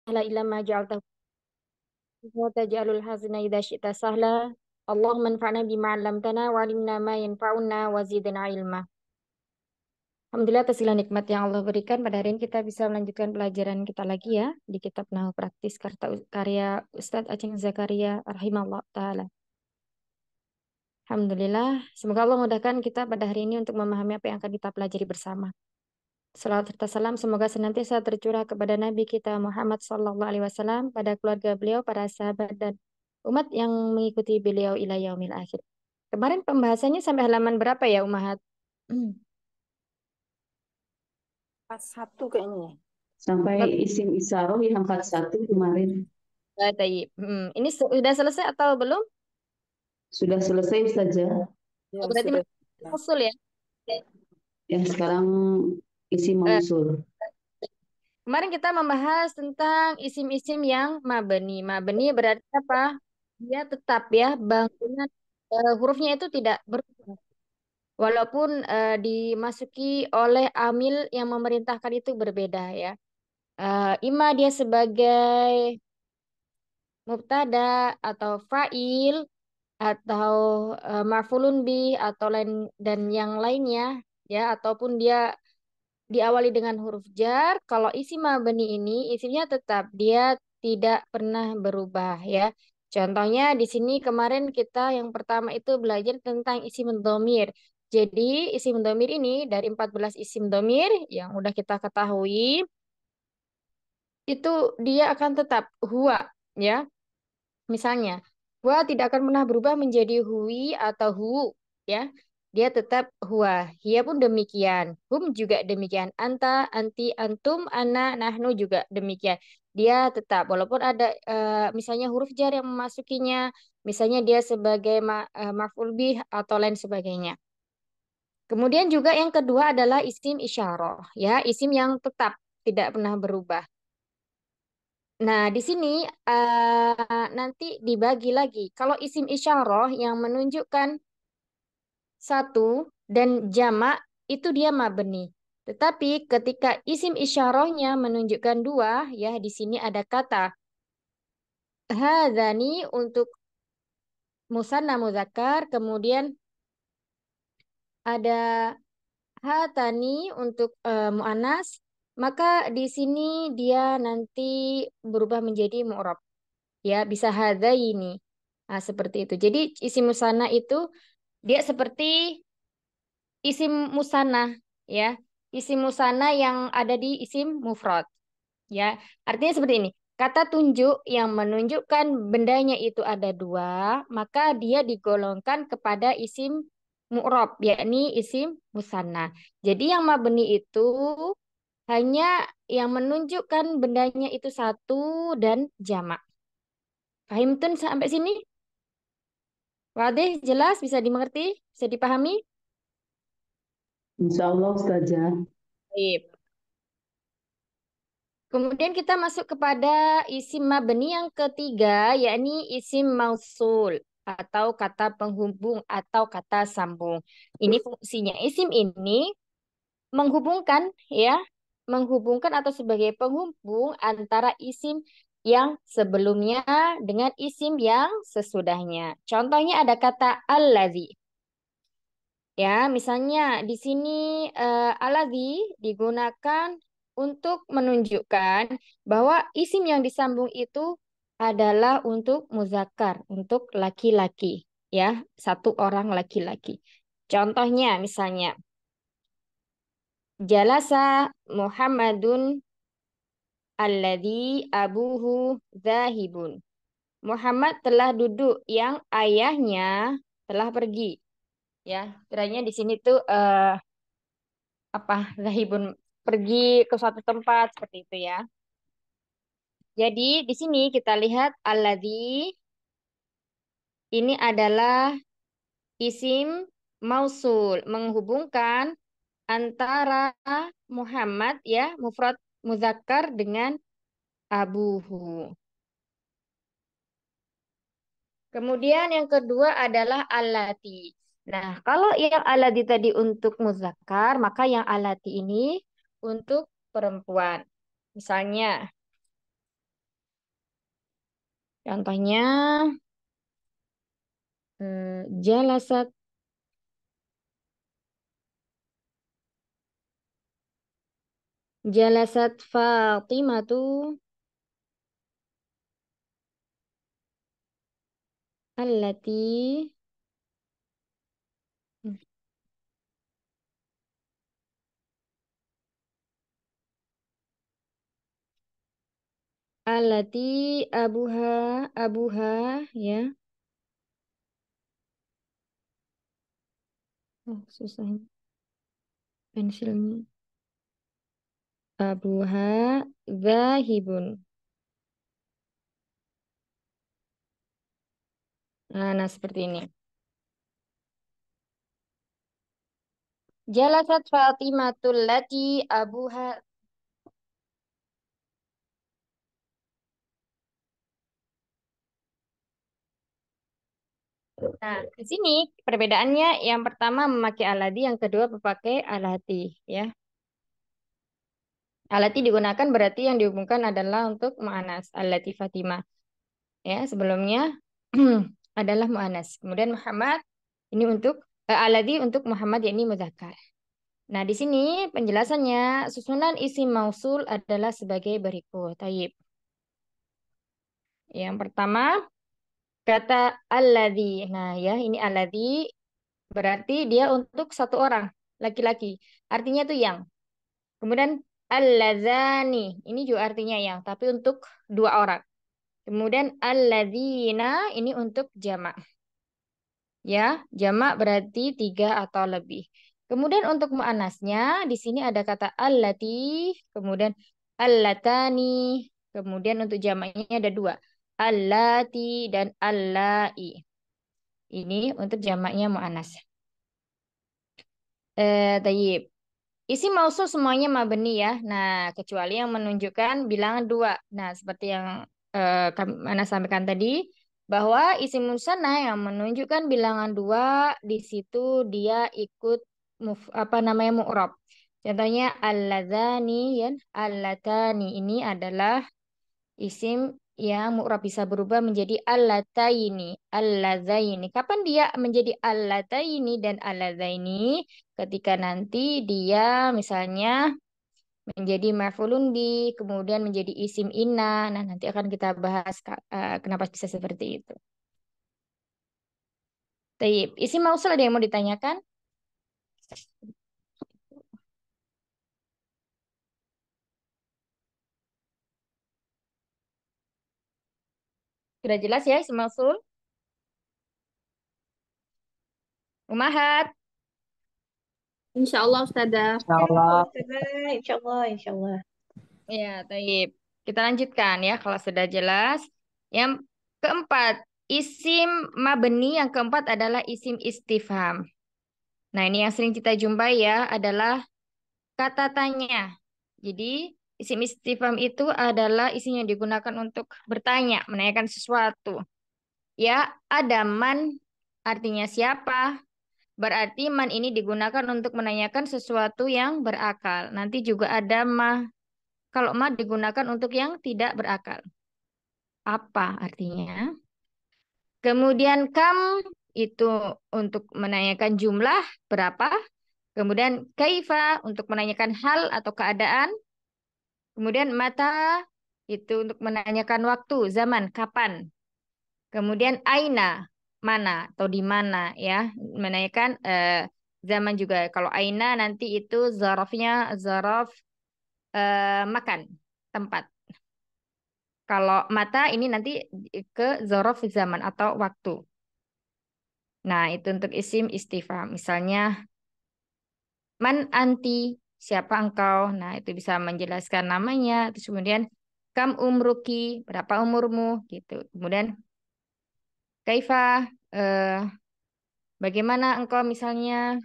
إلا ما جعلته وتجعل الحزن إذا شئت سهلا اللهم انفعنا بما علمتنا وعلمنا ما ينفعنا وزدنا علما. Alhamdulillah atas segala nikmat yang Allah berikan. Pada hari ini kita bisa melanjutkan pelajaran kita lagi ya di kitab Nahwu Praktis karya Ustadz Aceng Zakaria rahimahullah taala. Alhamdulillah, semoga Allah memudahkan kita pada hari ini untuk memahami apa yang akan kita pelajari bersama. Salawat serta salam semoga senantiasa tercurah kepada Nabi kita Muhammad Sallallahu Alaihi Wasallam, pada keluarga beliau, para sahabat dan umat yang mengikuti beliau ila yaumil akhir. Kemarin pembahasannya sampai halaman berapa ya, Umahat? Pas satu kayaknya. Sampai Bab- isim isaroh yang 41 kemarin. Tayyib. Ini sudah selesai atau belum? Sudah selesai saja. Ya, Oh, berarti sudah. masih usul ya. Yang sekarang isim Eh, mausul. Kemarin kita membahas tentang isim-isim yang mabni. Mabni berarti apa? Dia tetap ya, bangunan hurufnya itu tidak berubah. Walaupun dimasuki oleh amil yang memerintahkan itu berbeda ya. Ima dia sebagai mubtada atau fa'il atau maf'ulun bih atau lain dan yang lainnya ya, ataupun dia diawali dengan huruf jar. Kalau isim mabni ini isimnya tetap, dia tidak pernah berubah ya. Contohnya di sini kemarin kita yang pertama itu belajar tentang isim dhamir. Jadi isim dhamir ini dari 14 isim dhamir yang udah kita ketahui itu dia akan tetap huwa ya. Misalnya, huwa tidak akan pernah berubah menjadi huwi atau hu, ya. Dia tetap huwa. Hia pun demikian. Hum juga demikian. Anta, anti, antum, ana, nahnu juga demikian. Dia tetap, walaupun ada misalnya huruf jar yang memasukinya, misalnya dia sebagai maf'ul bih atau lain sebagainya. Kemudian juga yang kedua adalah isim isyarah, ya, isim yang tetap tidak pernah berubah. Nah, di sini nanti dibagi lagi. Kalau isim isyarah yang menunjukkan satu dan jamak itu dia mabni. Tetapi ketika isim isyarahnya menunjukkan dua, ya di sini ada kata hadzani untuk musanna muzakkar, kemudian ada hatani untuk muannas, maka di sini dia nanti berubah menjadi mu'rab. Ya, bisa hadzaini. Nah, seperti itu. Jadi isim musanna itu dia seperti isim musanna ya. Isim musanna yang ada di isim mufrad ya. Artinya seperti ini. Kata tunjuk yang menunjukkan bendanya itu ada dua, maka dia digolongkan kepada isim mu'rab, yakni isim musanna. Jadi yang mabni itu hanya yang menunjukkan bendanya itu satu dan jamak. Paham tuh sampai sini? Wadih, jelas, bisa dimengerti, bisa dipahami? Insya Allah Ustazah. Baik. Kemudian kita masuk kepada isim mabni yang ketiga, yakni isim mausul atau kata penghubung atau kata sambung. Ini fungsinya. Isim ini menghubungkan ya, menghubungkan atau sebagai penghubung antara isim yang sebelumnya dengan isim yang sesudahnya. Contohnya ada kata allazi. Ya, misalnya di sini aladzi digunakan untuk menunjukkan bahwa isim yang disambung itu adalah untuk muzakkar, untuk laki-laki, ya, satu orang laki-laki. Contohnya misalnya jalasa Muhammadun alladzi abuhu zahibun. Muhammad telah duduk yang ayahnya telah pergi. Ya, kiranya di sini tuh apa zahibun pergi ke suatu tempat seperti itu ya. Jadi di sini kita lihat alladzi ini adalah isim mausul menghubungkan antara Muhammad ya mufrad muzakkar dengan abuhu. Kemudian yang kedua adalah alati. Nah, kalau yang alati tadi untuk muzakkar, maka yang alati ini untuk perempuan. Misalnya Contohnya jalasat jalasat Fatimatu allati allati abuha ya. Oh, susah ini pensilnya. Abuha zahibun. Nah, seperti ini. Jalasat Fatimatul lati abuha. Nah, di sini perbedaannya yang pertama memakai aladi, yang kedua memakai alati, ya. Alati digunakan berarti yang dihubungkan adalah untuk mu'anas, alati Fatimah. Ya, sebelumnya adalah mu'anas. Kemudian Muhammad ini untuk aladi untuk Muhammad yakni mudzakkar. Nah, di sini penjelasannya susunan isim mausul adalah sebagai berikut. Taib. Yang pertama kata alladzi. Nah, ya, ini alladzi berarti dia untuk satu orang, laki-laki. Artinya itu yang. Kemudian alladzani, ini juga artinya yang, tapi untuk dua orang. Kemudian alladzina ini untuk jamak. Ya, jamak berarti tiga atau lebih. Kemudian untuk muannasnya di sini ada kata allati, kemudian allatani, kemudian untuk jamaknya ada dua, allati dan allai. Ini untuk jamaknya muannas. Tayyib. Isi mausul semuanya mabni ya. Nah, kecuali yang menunjukkan bilangan dua. Nah, seperti yang Ana sampaikan tadi, bahwa isi musanna yang menunjukkan bilangan dua, di situ dia ikut apa namanya mu'rab. Contohnya alladzani ya, allatani ini adalah isim yang mu'rab bisa berubah menjadi allataini, alladzaini. Kapan dia menjadi allataini dan alladzaini? Ketika nanti dia misalnya menjadi maf'ulun bi, kemudian menjadi isim inna. Nah, nanti akan kita bahas kenapa bisa seperti itu. Taib. Isim mausul ada yang mau ditanyakan? Sudah jelas ya isim mausul? Umahat. Insya Allah, Ustazah. Insya Ya, Allah. Ustazah, insya Allah, insya Allah. Ya, taib. Kita lanjutkan ya kalau sudah jelas. Yang keempat, isim mabni yang keempat adalah isim istifham. Nah, ini yang sering kita jumpai ya adalah kata tanya. Jadi, isim istifham itu adalah isim yang digunakan untuk bertanya, menanyakan sesuatu. Ya, ada man artinya siapa? Berarti man ini digunakan untuk menanyakan sesuatu yang berakal. Nanti juga ada ma. Kalau ma digunakan untuk yang tidak berakal. Apa artinya? Kemudian kam itu untuk menanyakan jumlah berapa. Kemudian kaifa untuk menanyakan hal atau keadaan. Kemudian mata itu untuk menanyakan waktu, zaman, kapan. Kemudian aina, mana atau di mana ya. Menanyakan zaman juga. Kalau aina nanti itu zarafnya zaraf makan, tempat. Kalau mata ini nanti ke zorof zaman atau waktu. Nah, itu untuk isim istifham. Misalnya, man anti, siapa engkau? Nah, itu bisa menjelaskan namanya. Terus kemudian, kam umruki, berapa umurmu? Gitu. Kemudian, kaifa, eh, bagaimana engkau misalnya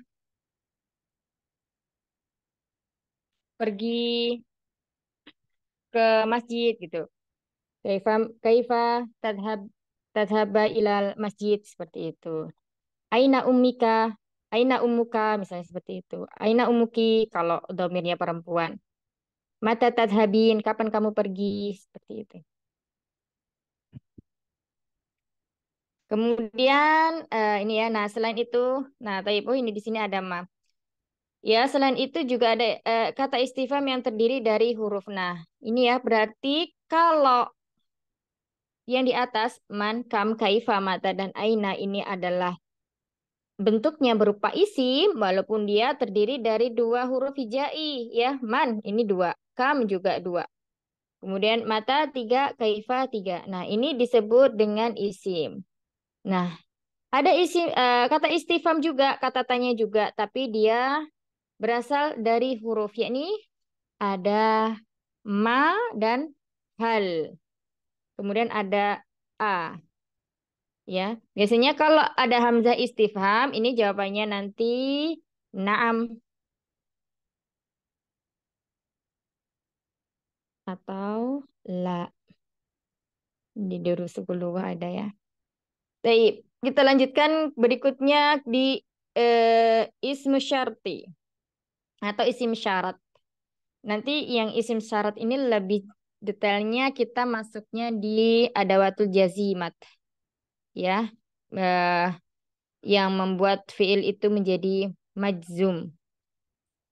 pergi ke masjid gitu. Kaifa, kaifa tadhab, tadhaba ilal masjid, seperti itu. Aina ummika, aina ummuka, misalnya seperti itu. Aina ummuki kalau domirnya perempuan. Mata tadhabin, kapan kamu pergi, seperti itu. Kemudian ini ya. Nah, selain itu, nah, oh ini di sini ada ma. Ya, selain itu juga ada kata istifham yang terdiri dari huruf nah. Ini ya berarti kalau yang di atas man, kam, kaifa, mata dan aina ini adalah bentuknya berupa isim walaupun dia terdiri dari dua huruf hijai ya. Man ini dua, kam juga dua. Kemudian mata tiga, kaifa tiga. Nah, ini disebut dengan isim. Nah, ada isim kata istifham juga, kata tanya juga, tapi dia berasal dari huruf yakni ada ma dan hal. Kemudian ada a. Ya, biasanya kalau ada hamzah istifham, ini jawabannya nanti naam atau la. Di Durus Lughah ada ya. Baik, kita lanjutkan berikutnya di ismu syarti atau isim syarat. Nanti yang isim syarat ini lebih detailnya kita masuknya di adawatul jazimat ya. Eh, yang membuat fiil itu menjadi majzum.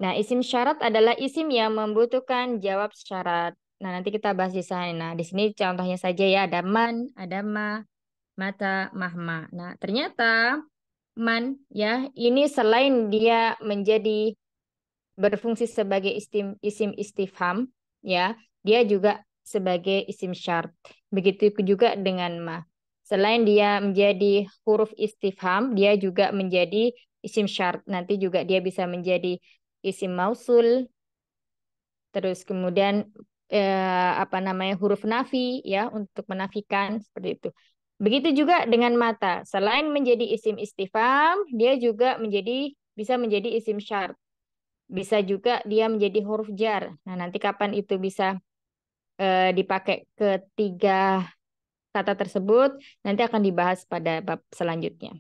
Nah, isim syarat adalah isim yang membutuhkan jawab syarat. Nah, nanti kita bahas di sana. Nah, di sini contohnya saja ya, ada man, ada ma, mata, mahma. Nah, ternyata man ya, ini selain dia menjadi berfungsi sebagai isim istifham ya, dia juga sebagai isim syarat. Begitu juga dengan ma. Selain dia menjadi huruf istifham, dia juga menjadi isim syarat. Nanti juga dia bisa menjadi isim mausul, terus kemudian apa namanya huruf nafi ya untuk menafikan seperti itu. Begitu juga dengan mata. Selain menjadi isim istifham, dia juga bisa menjadi isim syarat. Bisa juga dia menjadi huruf jar. Nah, nanti kapan itu bisa dipakai ketiga kata tersebut, nanti akan dibahas pada bab selanjutnya.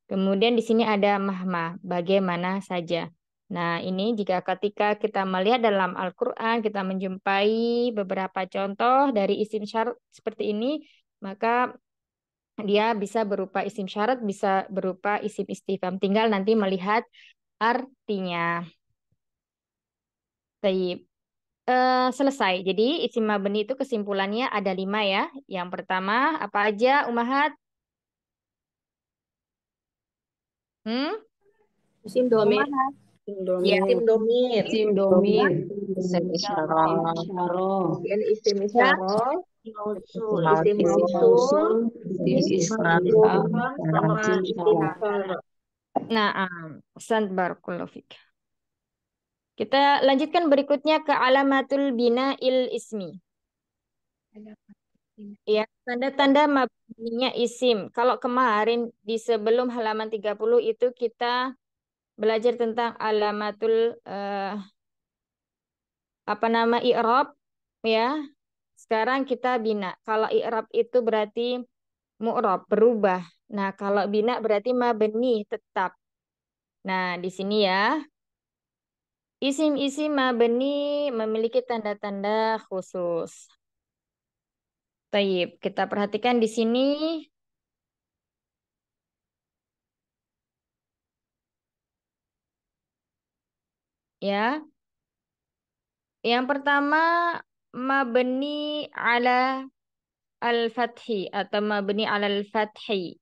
Kemudian di sini ada mahma, bagaimana saja. Nah, ini jika ketika kita melihat dalam Al-Quran, kita menjumpai beberapa contoh dari isim syarat seperti ini, maka dia bisa berupa isim syarat, bisa berupa isim istifham. Tinggal nanti melihat artinya. Baik. Selesai. Jadi isim mabni itu kesimpulannya ada 5 ya. Yang pertama apa aja Umahat? Hmm? Isim domir. Umahat. Ya. Isim domir. Isim Ya. domir. Isim Isim isyarah, isyarah. Kemudian isim Ya. isyarah, isim isim Isim mausul, mausul, mausul. Isim istifham, istifham. istifham, dan sama Isim syarat. istighfar. Nah, Ahsan barakallahu fik. Kita lanjutkan berikutnya ke alamatul bina'il ismi. Ya, tanda-tanda mabninya isim. Kalau kemarin di sebelum halaman 30 itu kita belajar tentang alamatul apa nama i'rab ya. Sekarang kita bina. Kalau i'rab itu berarti mu'rab, berubah. Nah, kalau bina berarti mabni, tetap. Nah, di sini ya, isim-isim mabni memiliki tanda-tanda khusus. Taib, kita perhatikan di sini ya. Yang pertama mabni ala al-fathi atau mabni ala al-fathi.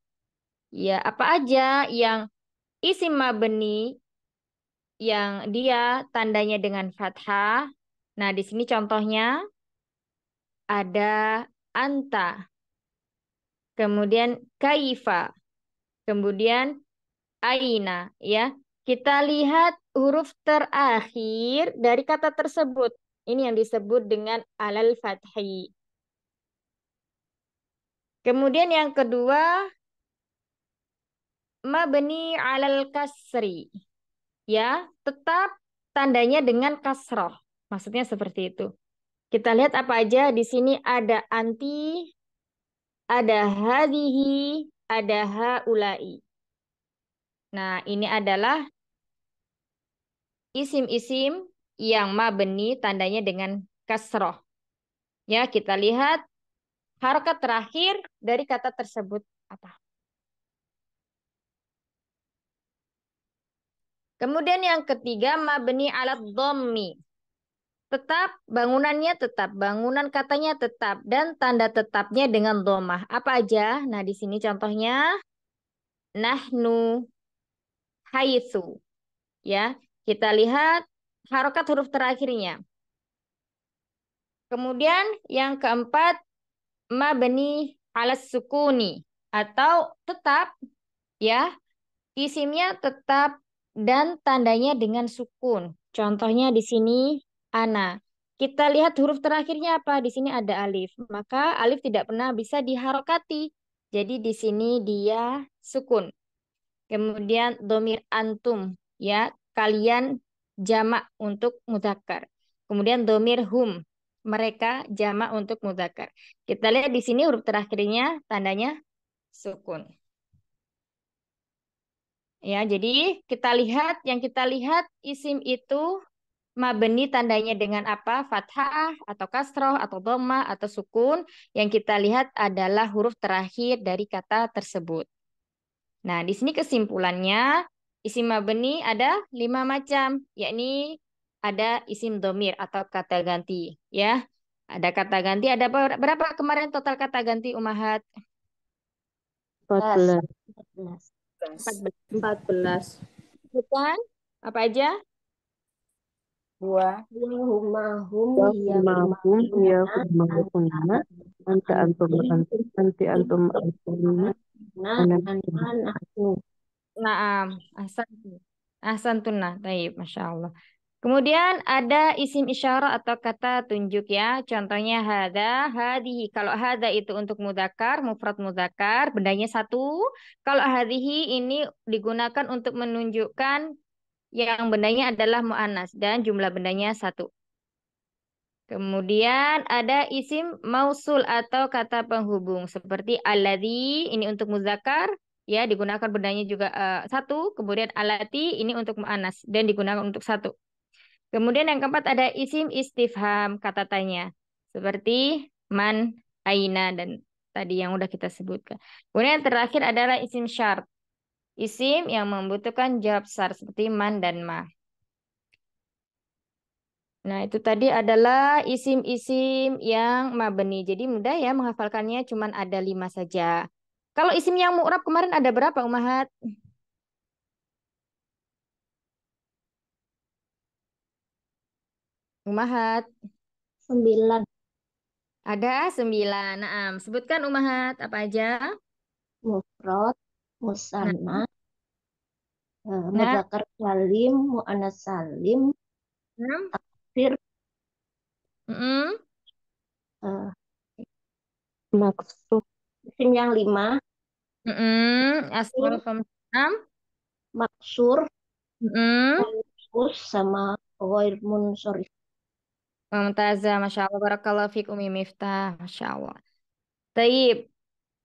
Ya, apa aja yang isim mabni yang dia tandanya dengan fathah. Nah, di sini contohnya ada anta, kemudian kaifa, kemudian aina, ya. Kita lihat huruf terakhir dari kata tersebut. Ini yang disebut dengan alal fathi. Kemudian yang kedua, mabni alal kasri. Ya, tetap tandanya dengan kasroh. Maksudnya seperti itu. Kita lihat apa aja di sini ada anti, ada hadihi, ada haulai. Nah, ini adalah isim-isim yang mabni tandanya dengan kasroh. Ya, kita lihat harokat terakhir dari kata tersebut apa? Kemudian yang ketiga mabni alat dhammi. Tetap, bangunannya tetap, bangunan katanya tetap, dan tanda tetapnya dengan dhammah. Apa aja? Nah, di sini contohnya nahnu, haitsu. Ya, kita lihat harokat huruf terakhirnya. Kemudian yang keempat mabni alas sukuni atau tetap, ya, isimnya tetap dan tandanya dengan sukun. Contohnya di sini ana. Kita lihat huruf terakhirnya apa? Di sini ada alif. Maka alif tidak pernah bisa diharokati. Jadi di sini dia sukun. Kemudian domir antum, ya, kalian jamak untuk mudzakkar. Kemudian domir hum, mereka jamak untuk mudzakkar. Kita lihat di sini huruf terakhirnya tandanya sukun. Ya, jadi kita lihat isim itu mabni tandanya dengan apa? Fathah atau kasroh atau dhammah atau sukun. Yang kita lihat adalah huruf terakhir dari kata tersebut. Nah, di sini kesimpulannya isim mabni ada 5 macam, yakni ada isim domir atau kata ganti, ya. Ada kata ganti, ada berapa kemarin total kata ganti Umahat? 14. 14. 14. Bukan? Apa aja? Dua. Wa humahum ya humahukunna anta antum anti antum antum ana Naam, ahsan. Ahsantuna. Baik, Masya Allah. Kemudian ada isim isyarah atau kata tunjuk, ya. Contohnya hada, hadihi. Kalau hada itu untuk mudzakkar, mufrad mudzakkar, bendanya satu. Kalau hadihi ini digunakan untuk menunjukkan yang bendanya adalah mu'annas dan jumlah bendanya satu. Kemudian ada isim mausul atau kata penghubung seperti alladzi ini untuk muzakkar, ya, digunakan bendanya juga satu. Kemudian alati ini untuk muannas dan digunakan untuk satu. Kemudian yang keempat ada isim istifham, kata tanya seperti man, aina, dan tadi yang udah kita sebutkan. Kemudian yang terakhir adalah isim syart, isim yang membutuhkan jawab syart seperti man dan ma. Nah, itu tadi adalah isim-isim yang mabni. Jadi mudah ya menghafalkannya, cuman ada 5 saja. Kalau isim yang mu'rab kemarin ada berapa, Umahat? Umahat, 9. ada 9. Nah, sebutkan Umahat, apa aja? Mufrad, Nah, musanna, nah, mudzakkar salim, muannas salim, nah, fir, mm, eh, maksud isim yang 5, Asmaul khamsah, maksur, mm, manqus, sama ghair munsharif. Mumtazah, Masya Allah, Barakallahu fiik Umi Miftah, Masya Allah. Taib.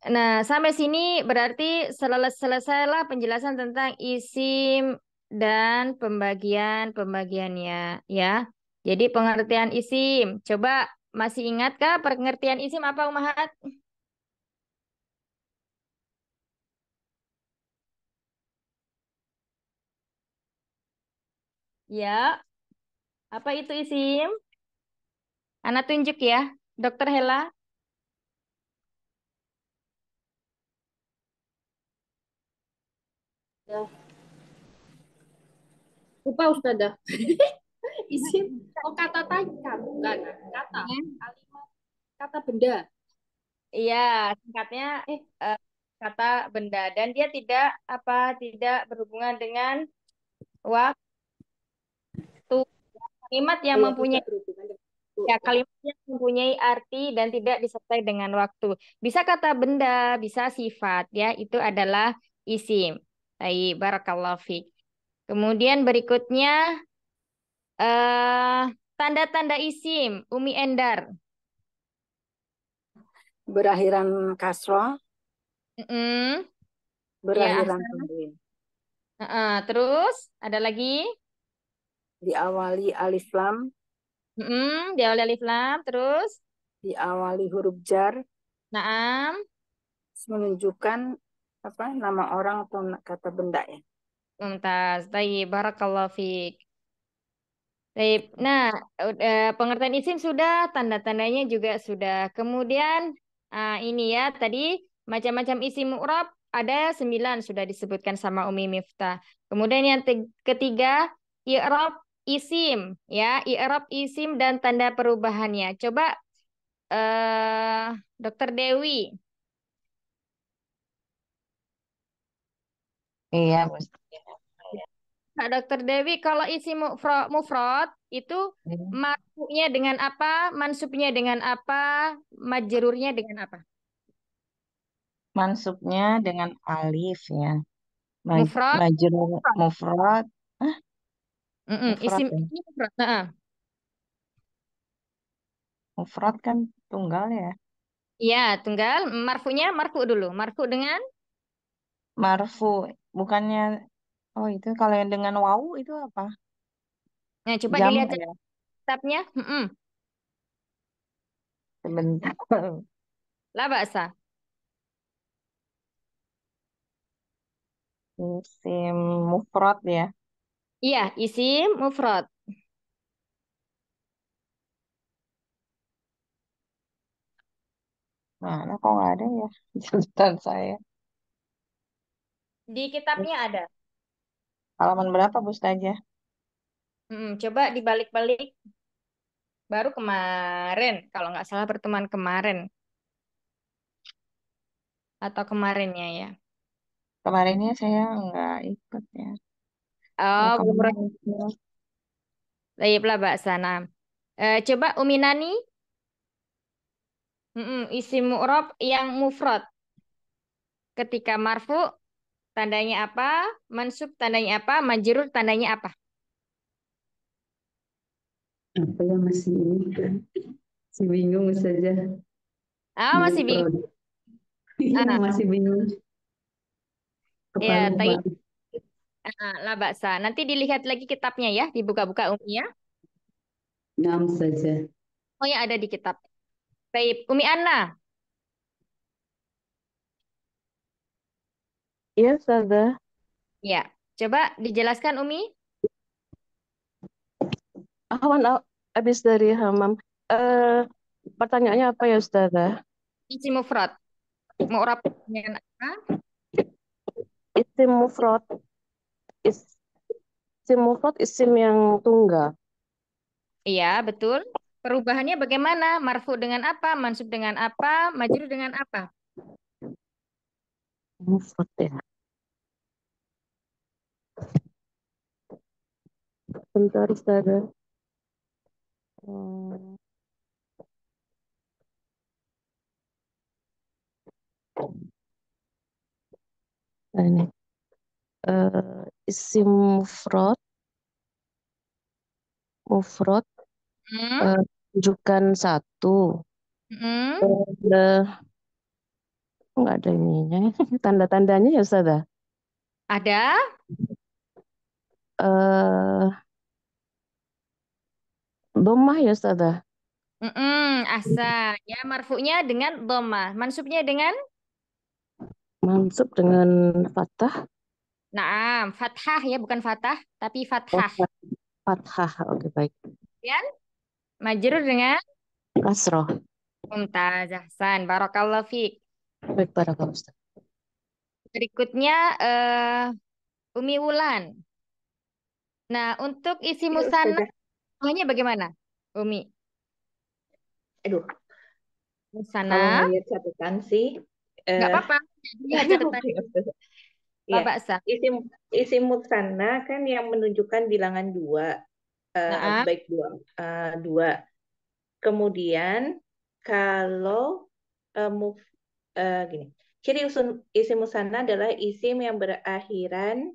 Nah, sampai sini berarti selesailah penjelasan tentang isim dan pembagian-pembagiannya, ya. Jadi pengertian isim. Coba masih ingatkah pengertian isim apa, Umahat? Ya, apa itu isim? Anak tunjuk ya, Dokter Hela. Ya, lupa Ustazah. Isim. Oh, kata tanya, bukan kata. Kalimat, kata benda. Iya, singkatnya eh, kata benda dan dia tidak berhubungan dengan waktu. Kalimat yang Iya, tidak mempunyai berhubungan dengan itu. Ya, Ya. kalimat yang mempunyai arti dan tidak disertai dengan waktu. Bisa kata benda, bisa sifat, ya. Itu adalah isim. Baik, barakallahu fiik. Kemudian berikutnya eh tanda-tanda isim, Umi Endar. Berakhiran kasroh, Mm-mm. Ya, berakhiran Ahsan. tanwin. Terus ada lagi? Diawali alif lam, Di awal alif lam, terus diawali huruf jar, naam. menunjukkan apa nama orang atau kata benda ya. Mumtaz. Baik, barakallahu fiik. Baik. Nah, pengertian isim sudah, tanda-tandanya juga sudah. Kemudian ini ya tadi macam-macam isim mu'rab ada 9 sudah disebutkan sama Umi Miftah. Kemudian yang ketiga i'rab isim ya, i'rab isim dan tanda perubahannya. Coba Dokter Dewi. Iya, Bos. Kak Dokter Dewi, kalau isi mufrad itu Hmm. marfu'nya dengan apa, mansubnya dengan apa, majrurnya dengan apa? Mansubnya dengan alif ya. Mufrad, Majrur mufrad. Hah? Mufrad Isim ya. ini mufrad. Nah, Mufrad kan tunggal ya. iya, tunggal. Marfu'nya marfu dulu. Marfu dengan, Marfu. Bukannya, oh itu kalau yang dengan wawu itu apa? nah coba Jamak dilihat ya. kitabnya. Sebentar. La ba'sa. Isim mufrad ya. Iya, isim mufrad. Mana kok nggak ada ya catatan saya. Di kitabnya ada. Halaman berapa Bu Ustazah? Coba dibalik-balik. Baru kemarin, kalau nggak salah pertemuan kemarin atau kemarinnya ya. Kemarinnya saya nggak ikut ya. Kalau Oh, belum. kemarin Baiklah, Mbak Sana. Coba Umi Nani, isim mu'rab yang mufrad. Ketika marfu, tandanya apa? Mansub, tandanya apa? Majrur, tandanya apa? Apa yang masih ini kan? Masih bingung saja. Masih bingung. Mufrad. Iya, Ah, masih bingung. Kepala ya, lupa. lah Mbak Sa. Nanti dilihat lagi kitabnya ya, dibuka-buka Umi ya. Ngam saja. Oh ya, ada di kitab. Baik, Umi Anna. Iya, Ustazah. Ya, coba dijelaskan Umi. Awan habis dari hamam. Eh, Pertanyaannya apa ya, Ustazah? Isim mufrad. Mu'rab dengan apa? Isim mufrad. Isim mufrad isim yang tunggal. Iya, betul. Perubahannya bagaimana? Marfu dengan apa? Mansub dengan apa? Majrur dengan apa? Mufrad ya. Bentar, Ustazah. Hmm, nah ini. Isim mufrad Hmm? tunjukkan satu. Hmm? Eh, nggak ada ininya. Tanda-tandanya ya, Ustazah. Ada? Eh, Dhammah ya, Ustazah. Asa. Ya, marfu'nya dengan dhamma. Mansubnya dengan Mansub dengan fathah. naam, fathah ya, bukan fatah, tapi Oh, fathah. fathah. Oke, baik. Ya, majrur dengan Kasroh. mumtaz. Ahsan. Barakallahu fiik. Baik, barakallahu, Ustaz. Berikutnya Umi Wulan. Nah, untuk isi Iya, musanna Ustazah. hanya bagaimana? Umi, Aduh, kalau musanna ngelihat catatan sih, nggak eh apa-apa. Lihat catatan ya, Ustazah. Iya, Bapak Sa. isim isim musanna kan yang menunjukkan bilangan dua, Nah, baik dua, dua. Kemudian kalau gini, ciri isim musanna adalah isim yang berakhiran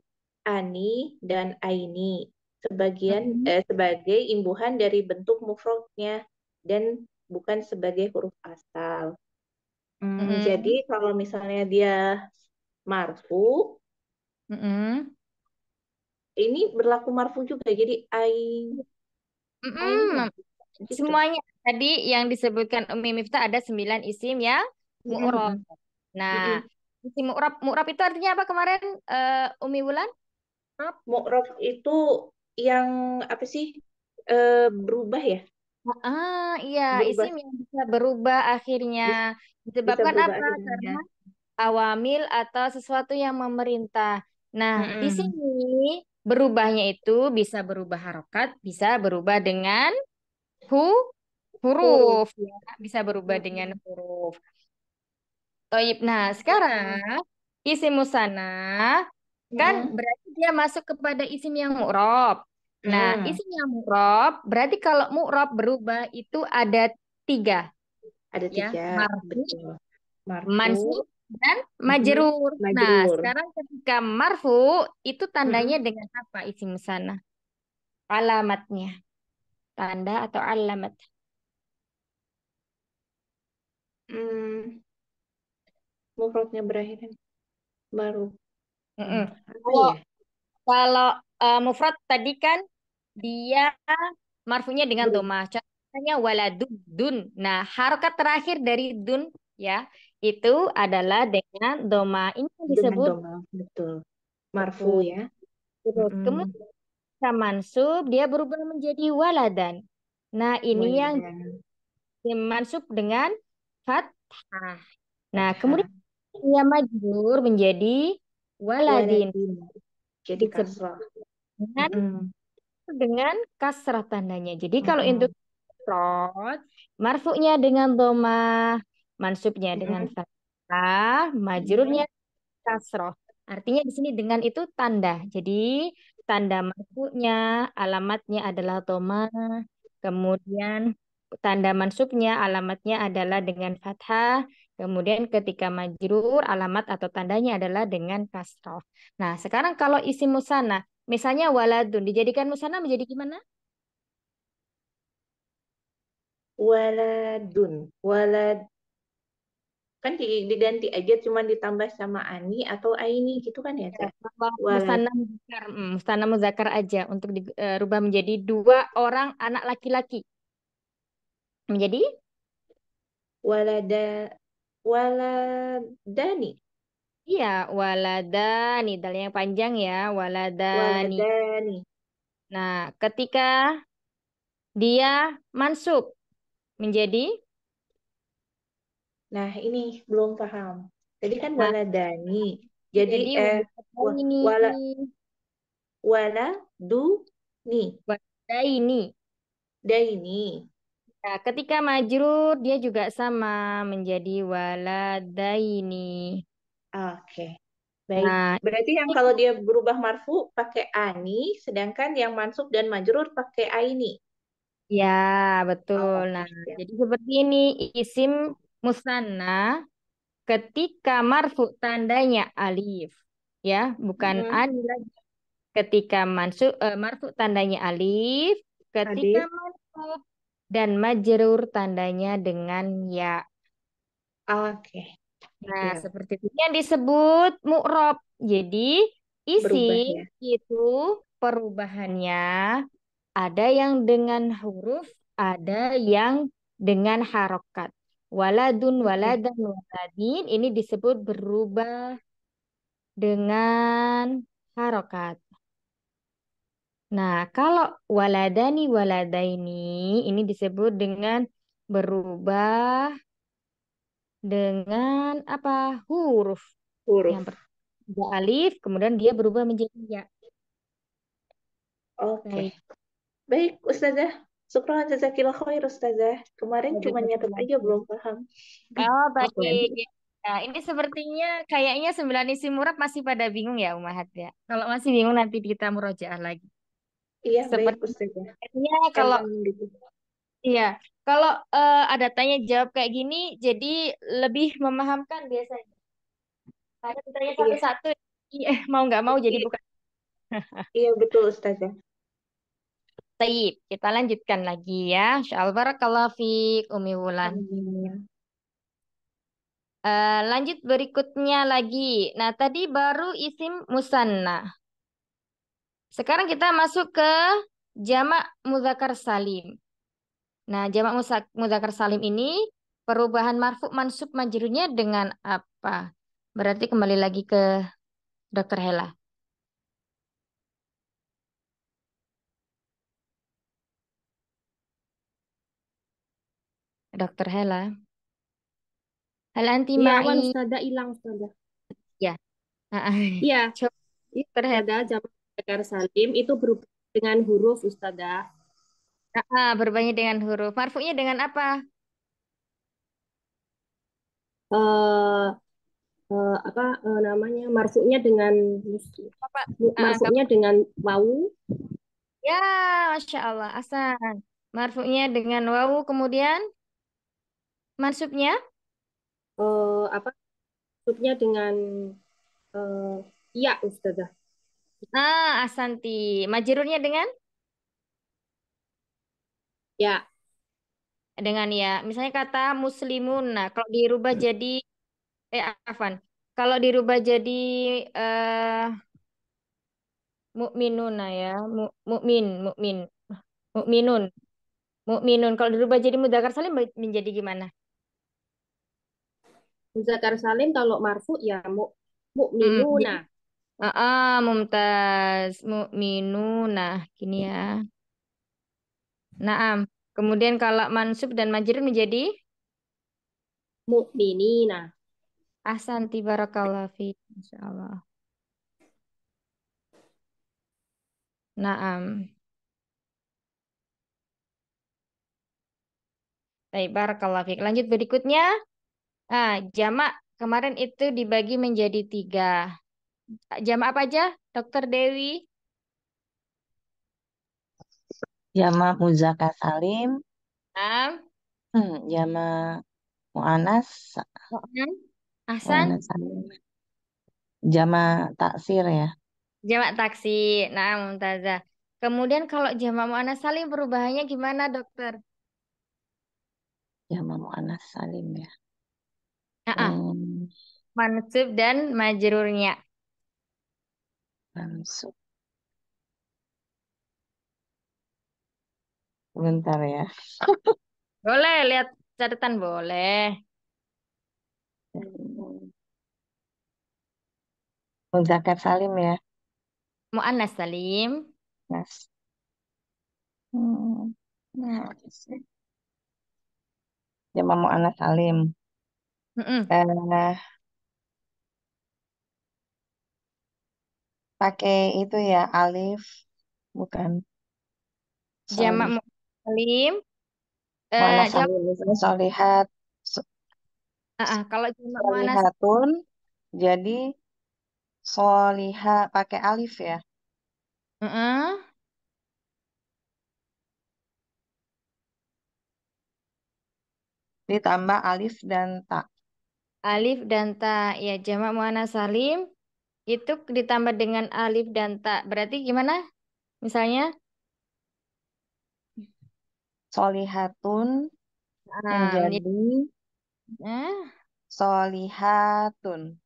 ani dan aini sebagai imbuhan dari bentuk mufradnya dan bukan sebagai huruf asal. Jadi mm-mm. kalau misalnya dia marfu, Mm-mm. ini berlaku marfu juga. Jadi ain Mm-mm. gitu. Semuanya tadi yang disebutkan Umi Miftah ada 9 isim yang mu'rab. Mm-mm. Nah, Mm-mm. isim mu'rab itu artinya apa kemarin Umi Wulan? Mu'rab itu yang apa sih? Berubah ya? Iya, Berubah, isim yang bisa berubah akhirnya. bis- bisa Disebabkan berubah apa? akhirnya. Karena awamil atau sesuatu yang memerintah. Nah, di Mm-mm. sini berubahnya itu bisa berubah harokat, bisa berubah dengan hu Huruf. huruf ya, bisa berubah dengan Mm-mm. huruf. Toib. Nah, sekarang isim musanna kan Mm-mm. berarti dia masuk kepada isim yang mu'rob. Nah, Mm-mm. isim yang mu'rob berarti kalau mu'rob berubah itu ada tiga Ada ya, tiga, marfu, betul. Marfu, mansub, dan mhm, majrur. Nah, majrur. sekarang ketika marfu itu tandanya Mm-mm. dengan apa isim sana? Alamatnya. Tanda atau alamat. Hmm, mufradnya berakhir baru. Mm-mm. Apa Kalau ya? kalau mufrad tadi kan dia marfunya dengan Berubah doma. Contohnya waladun dun. Nah, harokat terakhir dari dun ya itu adalah dengan doma. Ini yang dengan disebut doma, betul. Marfu betul. ya. Terus Mm-mm. kemudian ketika mansub dia berubah menjadi waladan. Nah, ini yang Waladan, dimansub dengan fathah. Nah, kemudian fathah. dia majrur menjadi waladin. Waladin, jadi Disebut kasrah. dengan Mm-mm. kasrah tandanya. Jadi kalau untuk Mm-mm. mufrad, marfu'nya dengan dhamma, mansubnya dengan Mm-mm. fathah, majrurnya Mm-mm. kasroh. Artinya di sini dengan itu tanda. Jadi tanda marfu'nya, alamatnya adalah dhamma, kemudian tanda mansubnya, alamatnya adalah dengan fathah, kemudian ketika majrur, alamat atau tandanya adalah dengan kasroh. Nah, sekarang kalau isim musanna, misalnya waladun, dijadikan musanna menjadi gimana? Waladun, walad kan diganti aja cuma ditambah sama ani atau aini gitu kan ya, Ya, Teh? kalau Walad, musanna muzakkar aja untuk dirubah menjadi dua orang anak laki-laki. Menjadi walada, waladani, iya, waladani, dal yang panjang ya, waladani. waladani. Nah, ketika dia mansub menjadi, Nah, ini belum paham. Tadi kan nah, waladani. Jadi jadi wa- waladaini, wala wala du ni waladaini. daini. Nah, ketika majrur dia juga sama menjadi waladaini. Oke, baik. Nah, Berarti yang kalau dia berubah marfu pakai ani, sedangkan yang mansub dan majrur pakai aini. ya, betul. Oke, Nah, siap. jadi seperti ini isim musanna ketika marfu tandanya alif. Ya, bukan Mm-mm. alif lagi. Ketika marfu tandanya alif, ketika Hadis. mansub dan majrur tandanya dengan ya. Oke, Nah, siap. seperti itu yang disebut mu'rob. Jadi, Berubah isim ya. itu perubahannya ada yang dengan huruf, ada yang dengan harokat. Waladun, Oke. waladan, waladin ini disebut berubah dengan harokat. Nah, kalau waladani, waladaini ini disebut dengan berubah dengan apa? Huruf. Yang Huruf. pertama alif, kemudian dia berubah menjadi ya. Oke. Baik. Baik, Ustazah. Syukran jazakillah khair, Ustazah. Kemarin cuma nyatet aja belum paham. Oh, Afwan. baik. Nah, ini sepertinya kayaknya 9 isim murab masih pada bingung ya, Umahat ya. Kalau masih bingung nanti kita murojaah lagi. Iya, baik, Ustazah. Sepertinya kalau Emang gitu. iya, kalau ada tanya jawab kayak gini, jadi lebih memahamkan biasanya. Karena ditanya Iya, satu-satu, mau nggak mau jadi iya, bukan. iya betul, Ustazah. Taib. Kita lanjutkan lagi ya. Insyaallah barakallahu fiik Umi Wulan. Amin. Lanjut berikutnya lagi. Nah, tadi baru isim musanna. Sekarang kita masuk ke jamak mudzakkar salim. Nah, jamak mudzakkar salim ini perubahan marfu mansub majrurnya dengan apa? Berarti kembali lagi ke Dokter Hela. Dokter Hela. Hal anti Iya, ma'i. Wan Ustazah hilang Ustazah. Ya. Ah, ah. Iya, Coba iya Dokter Hela. Ustazah Jamak Mudzakkar Salim itu berhubung dengan huruf Ustazah. Berbanding dengan huruf. Marfu'nya dengan apa? Eh, apa namanya? Marfu'nya dengan Apa? Kamu. marfu'nya dengan wawu, Ya, Masya Allah. Asan. Marfu'nya dengan wawu. Kemudian mansubnya. apa? Maksudnya dengan eh, iya Ustazah. Asanti. Majrurnya dengan? Ya, Dengan ya. Misalnya kata muslimun. Nah, kalau dirubah jadi, afan. Kalau dirubah jadi eh mukminuna ya. Mukmin, mukmin. Mukminun. Mukminun. Kalau dirubah jadi mudzakkar salim menjadi gimana? Mudzakkar Salim kalau marfu ya Jadi, mu'minuna. mumtaz. Mukminuna. Gini ya. Naam. Kemudian kalau mansub dan majrur menjadi Mu'minina. ahsanti barakallahu fi. Insyaallah. Naam. Baik, barakallahu fiik. Lanjut berikutnya. Jamak kemarin itu dibagi menjadi 3. Jamak apa aja, Dokter Dewi? Jamak muzakkar salim, Naam. jamak muannas, Naam. Ahsan. muannas salim, jamak taksir ya, Jamak taksi. Naam, Mumtazah. Kemudian kalau jamak muannas salim perubahannya gimana, Dokter? jamak muannas salim ya. Ah, ah. Hmm, Mansub dan majrurnya. langsung. Bentar ya. Boleh lihat catatan boleh. Hmm, muzakkar salim ya. Muannas salim. Nas. Hmm, nah, jamak muannas salim. Mm-mm. Eh, pakai itu ya alif, bukan Jamak solih. muannas salim. Muannas Jamak, salim misalnya solihat, kalau jamak muannas. solihatun, jadi soliha pakai alif ya. Mm-mm. Ditambah alif dan ta. Alif dan ta. Ya, jamak muannas salim itu ditambah dengan alif dan ta. Berarti gimana? Misalnya, Solihatun menjadi, menjadi eh, solihatun.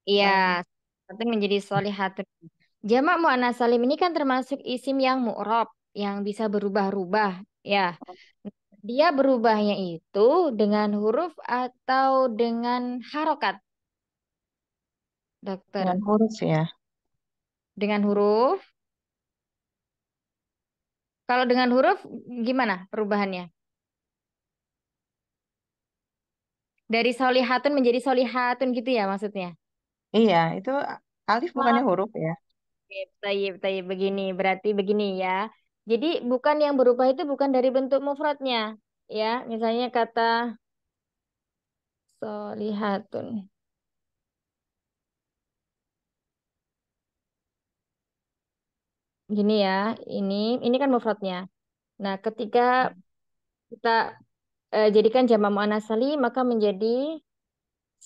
iya, Solih. penting menjadi sholihatun. Jamak muannas salim ini kan termasuk isim yang mu'rob, yang bisa berubah-ubah, ya. Dia berubahnya itu dengan huruf atau dengan harokat, Dengan dokter. huruf ya. Dengan huruf. Kalau dengan huruf gimana perubahannya? Dari solihatun menjadi solihatun gitu ya maksudnya. Iya, itu alif bukannya huruf ya. Tayyib, tayyib begini. Berarti begini ya. Jadi bukan yang berubah itu bukan dari bentuk mufradnya. Ya, misalnya kata solihatun. Gini ya, ini kan mufradnya. Nah, ketika kita jadikan jamak muannas salim maka menjadi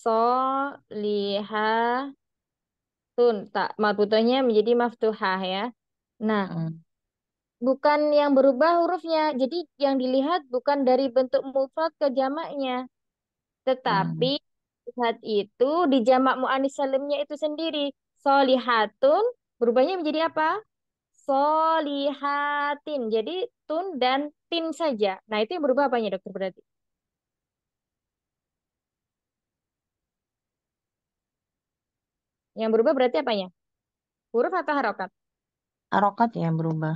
solihatun. Tak marbutahnya menjadi maftuhah ya. Nah, Mm, bukan yang berubah hurufnya. Jadi yang dilihat bukan dari bentuk mufrad ke jamaknya. Tetapi mm, lihat itu di jamak mu'anis salimnya itu sendiri. Solihatun berubahnya menjadi apa? Solihatin. Jadi tun dan tin saja. Nah itu yang berubah apanya dokter berarti? Yang berubah berarti apanya? Huruf atau harokat? harokat ya yang berubah.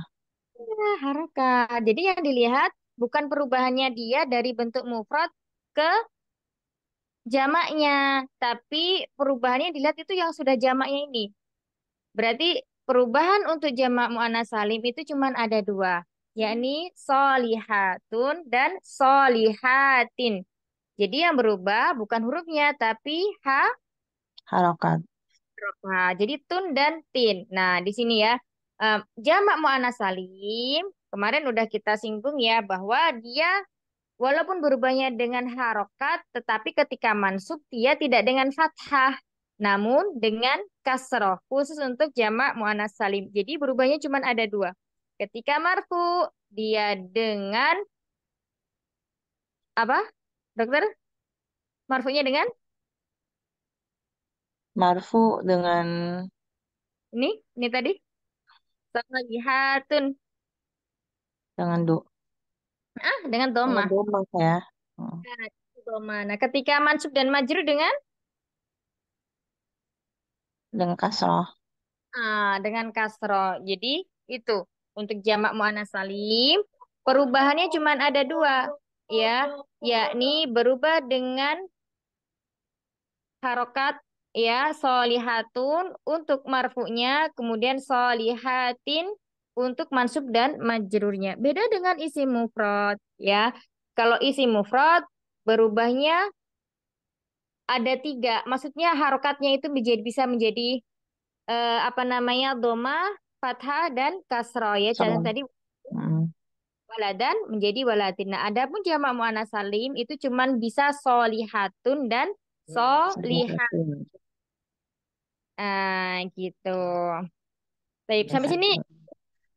Harokat. Jadi yang dilihat bukan perubahannya dia dari bentuk mufrad ke jamaknya, tapi perubahannya dilihat itu yang sudah jamaknya ini. Berarti perubahan untuk jamak muannas salim itu cuma ada dua, yakni solihatun dan solihatin. Jadi yang berubah bukan hurufnya, tapi Harokat. nah, jadi tun dan tin. Nah, di sini ya, jamak muannas salim, kemarin udah kita singgung ya, bahwa dia walaupun berubahnya dengan harokat, tetapi ketika mansub dia tidak dengan fathah, namun dengan kasroh, khusus untuk jamak muannas salim. Jadi berubahnya cuma ada dua. Ketika marfu, dia dengan apa, dokter? Marfunya dengan Marfu dengan ini tadi, solihatun, dengan dengan domah. domah ya. Hmm. Nah, itu domah. Nah, ketika mansub dan majrur dengan Dengan kasroh. dengan kasroh. Jadi itu untuk jamak muannas salim perubahannya cuma ada dua, ya, yakni berubah dengan harokat, ya, solihatun untuk marfu'nya, kemudian solihatin untuk mansub dan majrurnya. Beda dengan isim mufrad, ya. Kalau isim mufrad berubahnya ada tiga, maksudnya harokatnya itu bisa menjadi apa namanya, doma, fathah, dan kasroh ya. Contoh Kasroh. tadi Hmm. waladan menjadi waladin. Nah, adapun jamak muannas salim itu cuman bisa solihatun dan solihat. Solihatin. Gitu. Baik, sampai Bisa sini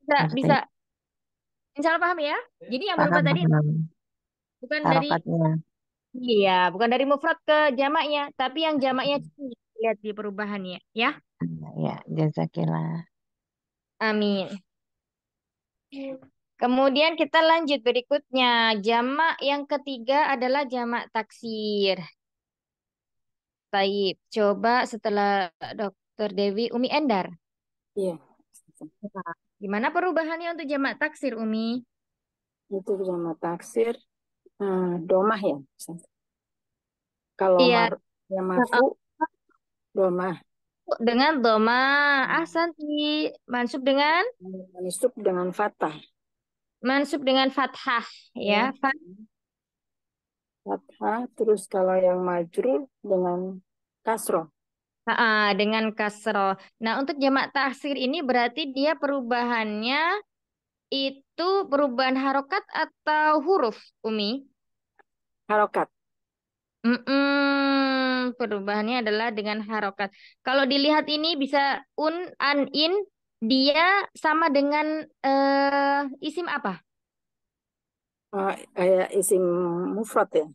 bisa ngerti. bisa insya Allah paham ya. Jadi yang berubah Paham, tadi paham. bukan dari Harokatnya. iya, bukan dari mufrad ke jamaknya, tapi yang jamaknya lihat di perubahannya ya. Ya, jazakillah. Amin. Kemudian kita lanjut berikutnya. Jamak yang ketiga adalah jamak taksir. Baik, coba setelah Dokter Dewi, Umi Endar. Iya, Nah, gimana perubahannya untuk jamak taksir, Umi? itu sama taksir domah ya. Kalau Iya, ya marfu domah, dengan doma, ahsanti. Mansub dengan mansub dengan fathah fathah, ya. ya, fathah. Terus kalau yang majrur dengan kasroh. Dengan kasroh. Nah, untuk jamak taksir ini berarti dia perubahannya itu perubahan harokat atau huruf, Umi? Harokat. Perubahannya adalah dengan harokat. Kalau dilihat ini bisa an, in, dia sama dengan isim apa? Kayak isim mufrad ya.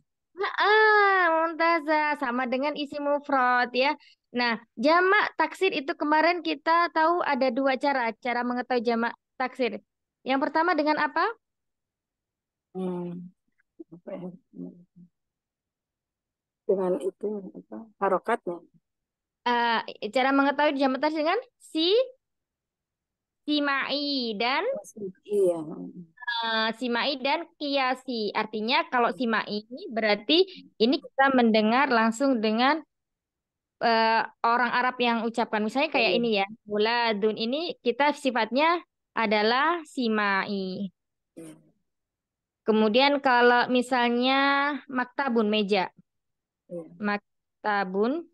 Muntazah sama dengan isim mufrad ya. Nah, jamak taksir itu kemarin kita tahu ada dua cara mengetahui jamak taksir. Yang pertama dengan apa? Hmm, apa ya? Dengan itu apa? Harokatnya. Cara mengetahui jamak taksir dengan simai dan Iya. simai dan kiasi. Artinya kalau simai ini berarti ini kita mendengar langsung dengan eh, orang Arab yang ucapkan. Misalnya kayak Iya. ini ya, muladun ini kita sifatnya adalah simai. Iya. Kemudian kalau misalnya maktabun meja, Iya. maktabun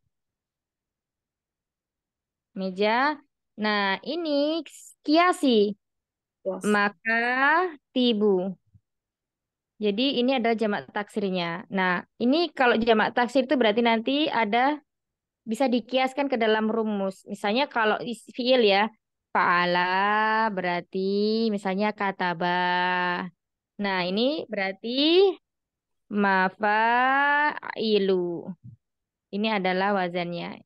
meja. Nah, ini kiasi, Yes. maka tibu. Jadi ini adalah jamak taksirnya. Nah, ini kalau jamak taksir itu berarti nanti ada bisa dikiaskan ke dalam rumus. Misalnya kalau fiil ya, fa'ala berarti misalnya kataba. Nah, ini berarti mafa'ilu. Ini adalah wazannya.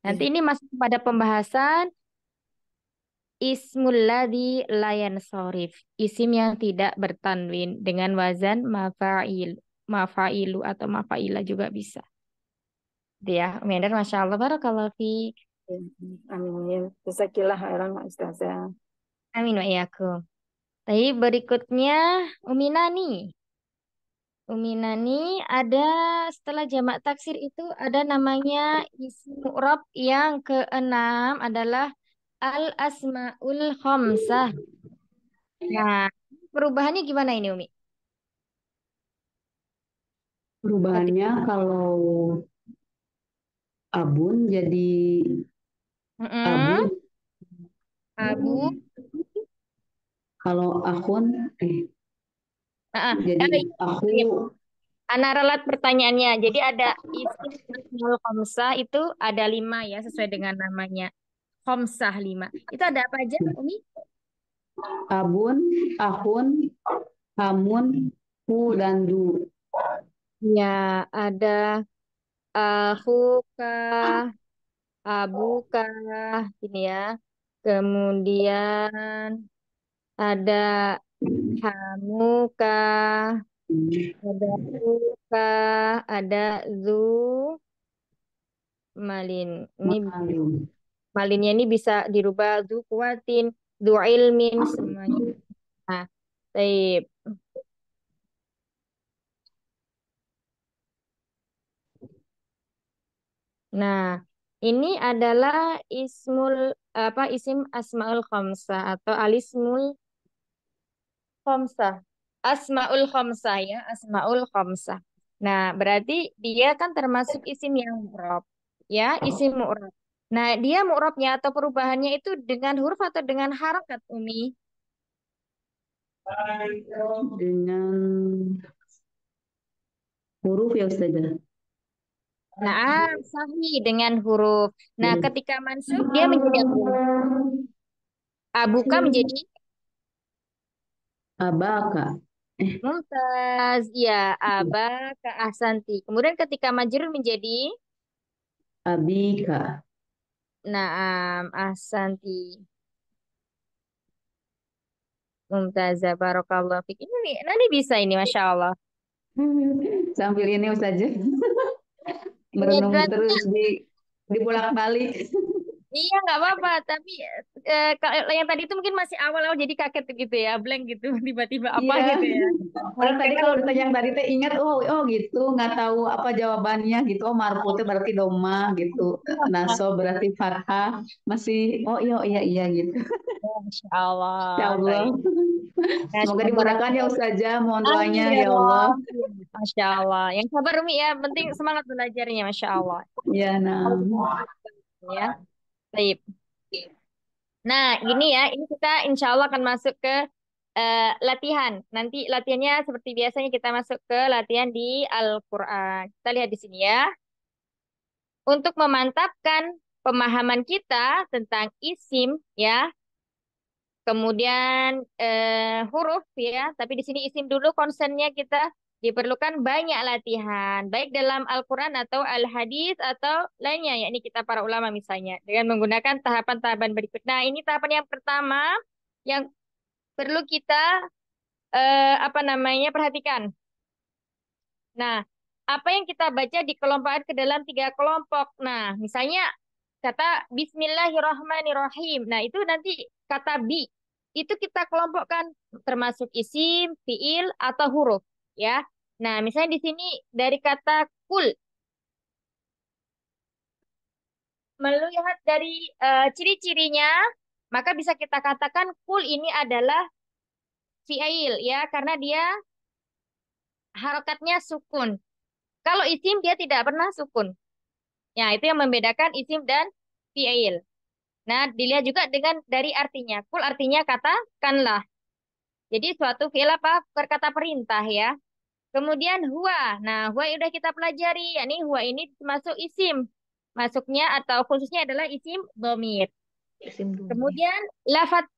Nanti Iya. ini masuk pada pembahasan ismul ladzi la yansorif. Isim yang tidak bertanwin dengan wazan mafa'ilu atau mafa'ila juga bisa. Itu ya, Umedar, Masya Allah, Barakallahu fiik. Amin. Jazakillah khairan Ustazah. Amin wa iyyakum. Tapi berikutnya Umi Nani. Umi Nani ada setelah jamak taksir itu ada namanya isim mu'rab yang keenam adalah al asmaul khamsah. Nah, perubahannya gimana ini Umi? Ketika Perubahannya kalau abun jadi Mm-mm. abun, Abu, kalau akun jadi iya. aku. Iya. Ana ralat pertanyaannya. Jadi ada isim asmaul khamsah itu ada 5 ya sesuai dengan namanya. Khamsah 5. Itu ada apa aja Umi? Abun, akun, hamun, hu, dan du. Ya, ada ahuka, abuka, ini ya. Kemudian ada hamuka, ada uka, ada zu, malin. Ini Malum. malinnya ini bisa dirubah zu kuatin, zu ilmin semuanya. Nah, baik. Nah, ini adalah isim asmaul khamsah atau alismul khamsah. Asmaul khamsah ya, asmaul khamsah. Nah, berarti dia kan termasuk isim yang mu'rab. Ya, isim mu'rab. Nah, dia mu'rabnya atau perubahannya itu dengan huruf atau dengan harakat, Umi? Dengan huruf ya Ustazah. Nah, sahih dengan huruf. Nah, Huruf. ketika mansub dia menjadi apa? Abuka menjadi Abaka, mumtaz. Ya, aba ke ahsanti. Kemudian ketika majrur menjadi abika. naam ahsanti. Mumtazah barakallahu fik. Ini nih, nanti bisa ini Masya Allah. Sambil ini Ustazah Ya, merenung dan terus di bolak-balik. iya nggak apa-apa. Tapi kalau yang tadi itu mungkin masih awal-awal jadi kaget gitu ya, blank gitu, tiba-tiba apa Iya. gitu ya. Orang tadi Oke. kalau ditanya yang tadi teh ingat, oh gitu, nggak tahu apa jawabannya gitu. Oh marfu teh berarti doma gitu, naso berarti fathah, masih oh iya iya iya gitu. Masya Allah. Ya Allah, Baik. Masya semoga Allah. dimudahkan ya Ustazah, mohon Amin doanya ya ya Allah. Allah. Masya Allah. Yang sabar Umi ya, penting semangat belajarnya. Masya Allah. Ya nah. Ya. Baik. Nah, gini ya, ini kita insya Allah akan masuk ke latihan. Nanti latihannya seperti biasanya kita masuk ke latihan di Al-Quran. Kita lihat di sini ya. Untuk memantapkan pemahaman kita tentang isim ya, kemudian huruf ya, tapi di sini isim dulu konsennya kita diperlukan banyak latihan, baik dalam Al-Quran atau Al-Hadis atau lainnya, yakni kita para ulama misalnya, dengan menggunakan tahapan-tahapan berikut. Nah, ini tahapan yang pertama yang perlu kita apa namanya perhatikan. Nah, apa yang kita baca dikelompokkan ke dalam 3 kelompok. Nah, misalnya kata Bismillahirrahmanirrahim. Nah, itu nanti kata bi. Itu kita kelompokkan termasuk isim, fiil, atau huruf. Ya. Nah, misalnya di sini dari kata kul. Melihat dari ciri-cirinya, maka bisa kita katakan kul ini adalah fiil ya, karena dia harokatnya sukun. Kalau isim dia tidak pernah sukun. Ya, itu yang membedakan isim dan fiil. Nah, dilihat juga dengan dari artinya. Kul artinya katakanlah. Jadi suatu fiil apa? Perkata perintah ya. Kemudian huwa. Nah, huwa yang udah kita pelajari. Yakni huwa ini termasuk isim. Masuknya atau khususnya adalah isim dhamir. Isim dulu. Kemudian lafat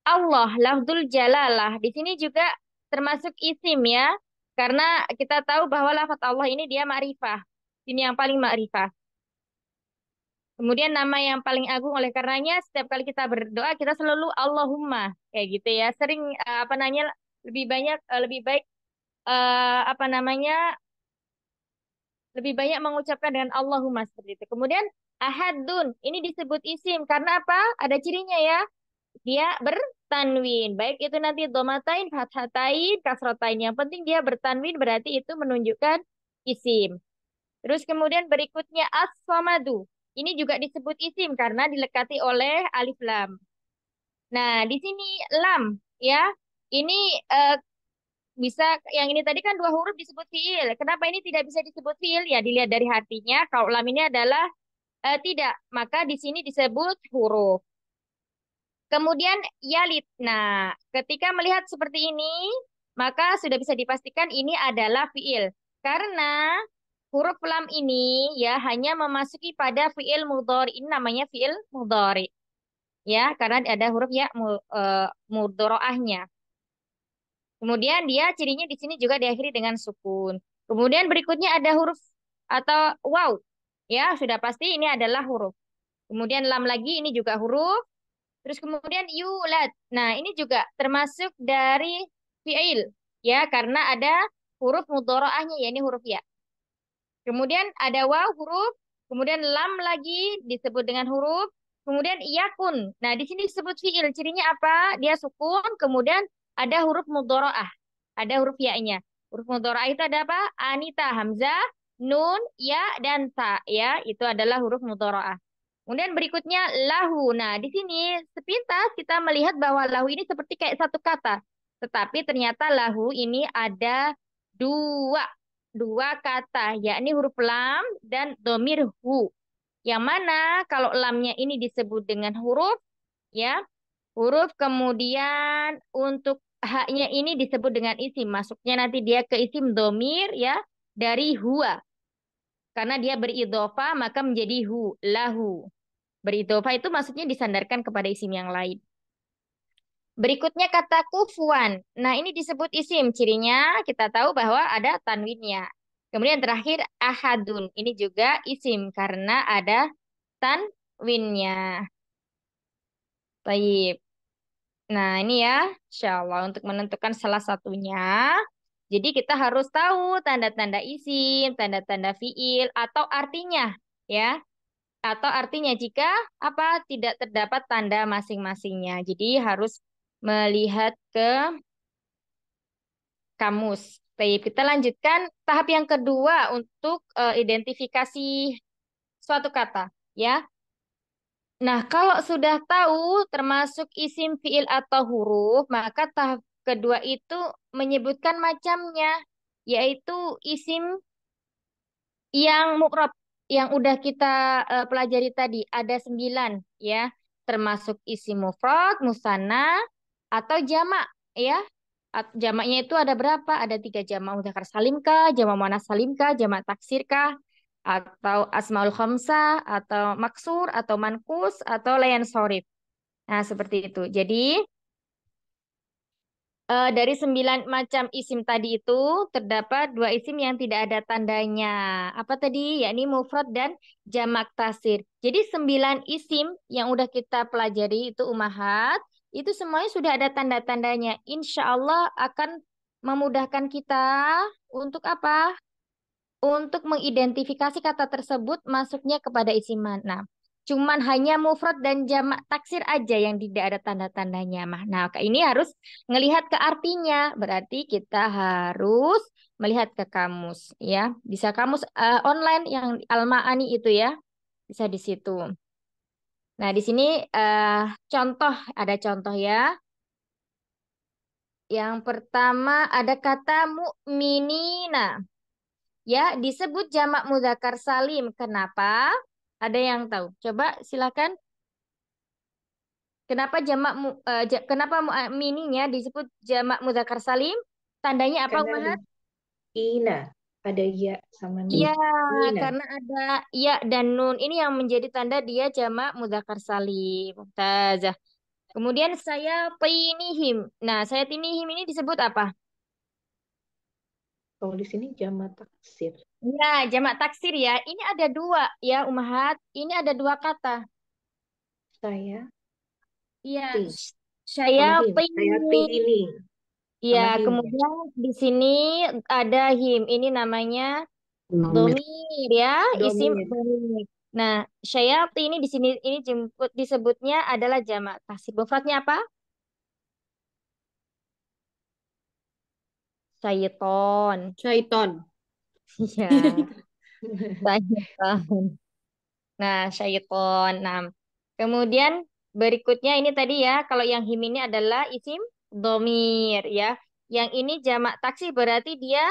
Allah, lafzul jalalah. Di sini juga termasuk isim ya. Karena kita tahu bahwa lafat Allah ini dia ma'rifah. Ini yang paling ma'rifah. Kemudian nama yang paling agung oleh karenanya setiap kali kita berdoa kita selalu Allahumma kayak gitu ya. Sering apa namanya lebih banyak lebih baik apa namanya lebih banyak mengucapkan dengan Allahumma seperti itu. Kemudian ahadun ini disebut isim karena apa? Ada cirinya ya. Dia bertanwin. Baik itu nanti domatain, fathatain, kasrotain. Yang penting dia bertanwin berarti itu menunjukkan isim. Terus kemudian berikutnya as-samadu. Ini juga disebut isim karena dilekati oleh alif lam. Nah, di sini lam ya. Ini bisa yang ini tadi kan dua huruf disebut fiil. Kenapa ini tidak bisa disebut fiil? Ya dilihat dari hatinya. Kalau lam ini adalah tidak, maka di sini disebut huruf. Kemudian yalit. Nah, ketika melihat seperti ini, maka sudah bisa dipastikan ini adalah fiil. Karena huruf lam ini ya hanya memasuki pada fiil mudhari. Ini namanya fiil mudhari. Ya, karena ada huruf ya mudhoroahnya. Kemudian dia cirinya di sini juga diakhiri dengan sukun. Kemudian berikutnya ada huruf atau waw. Ya, sudah pasti ini adalah huruf. Kemudian lam lagi ini juga huruf. Terus kemudian yulad. Nah, ini juga termasuk dari fi'il. Ya, karena ada huruf mudhoroahnya, ya ini huruf ya. Kemudian ada waw huruf. Kemudian lam lagi disebut dengan huruf. Kemudian yakun. Nah, di sini disebut fi'il. Cirinya apa? Dia sukun. Kemudian ada huruf mudhoroah. Ada huruf ya-nya. Huruf mudhoroah itu ada apa? Anita, hamzah, nun, ya, dan ta. Ya, itu adalah huruf mudhoroah. Kemudian berikutnya lahu. Nah, di sini sepintas kita melihat bahwa lahu ini seperti kayak satu kata. Tetapi ternyata lahu ini ada dua, dua kata, yakni huruf lam dan domir hu. Yang mana kalau lamnya ini disebut dengan huruf, ya, huruf kemudian untuk haknya ini disebut dengan isim. Masuknya nanti dia ke isim domir, ya, dari huwa. Karena dia beridhofa maka menjadi hu, lahu. Beridhofa itu maksudnya disandarkan kepada isim yang lain. Berikutnya kata kufuan. Nah, ini disebut isim. Cirinya kita tahu bahwa ada tanwinnya. Kemudian terakhir ahadun. Ini juga isim karena ada tanwinnya. Baik. Nah, ini ya, insya Allah untuk menentukan salah satunya. Jadi kita harus tahu tanda-tanda isim, tanda-tanda fiil, atau artinya. Ya, atau artinya jika apa tidak terdapat tanda masing-masingnya. Jadi harus melihat ke kamus. Baik, kita lanjutkan tahap yang kedua untuk identifikasi suatu kata, ya. Nah, kalau sudah tahu termasuk isim, fiil atau huruf, maka tahap kedua itu menyebutkan macamnya, yaitu isim yang mu'rab yang udah kita pelajari tadi ada 9 ya, termasuk isim mufrad, musanna atau jamak ya. Jamaknya itu ada berapa? Ada 3 jamak mudzakkar salim kah, jamak muannas salim kah, jamak taksir kah, atau asmaul khamsah, atau maksur, atau mankus, atau layan sorif. Nah, seperti itu. Jadi dari 9 macam isim tadi itu terdapat 2 isim yang tidak ada tandanya. Apa tadi? Yakni mufrad dan jamak tasir. Jadi 9 isim yang udah kita pelajari itu umahat, itu semuanya sudah ada tanda-tandanya. Insya Allah akan memudahkan kita untuk apa? Untuk mengidentifikasi kata tersebut masuknya kepada isim mana. Cuman hanya mufrad dan jamak taksir aja yang tidak ada tanda-tandanya. Nah, ini harus ngelihat ke artinya. Berarti kita harus melihat ke kamus, ya. Bisa kamus online yang Al-Ma'ani itu ya. Bisa di situ. Nah, di sini contoh, ada contoh ya. Yang pertama ada kata mu'minina. Ya, disebut jamak mudzakkar salim. Kenapa? Ada yang tahu? Coba silakan. Kenapa kenapa mininya disebut jamak mudzakkar salim? Tandanya apa, Karena ada Umahat? ina, ada ya sama nun. Iya, Ina. karena ada ya dan nun. Ini yang menjadi tanda dia jamak mudzakkar salim. Mumtazah. Kemudian saya tinihim. Nah, saya tinihim ini disebut apa? Kalau di sini jamak taksir. Ya, jamak taksir ya. Ini ada 2 ya, Umahat. Ini ada 2 kata. Saya Iya, ti saya sama him. Saya ti ini Iya, sama him ya. kemudian di sini ada him. Ini namanya domir ya, isim Domir. domir. Nah, syayati ini di sini ini disebutnya adalah jamak taksir. Mufradnya apa? Syaiton. Syaiton. Ya, syaiton. Nah, syaiton. Nah, kemudian berikutnya ini tadi ya, kalau yang him ini adalah isim domir ya. Yang ini jamak taksir berarti dia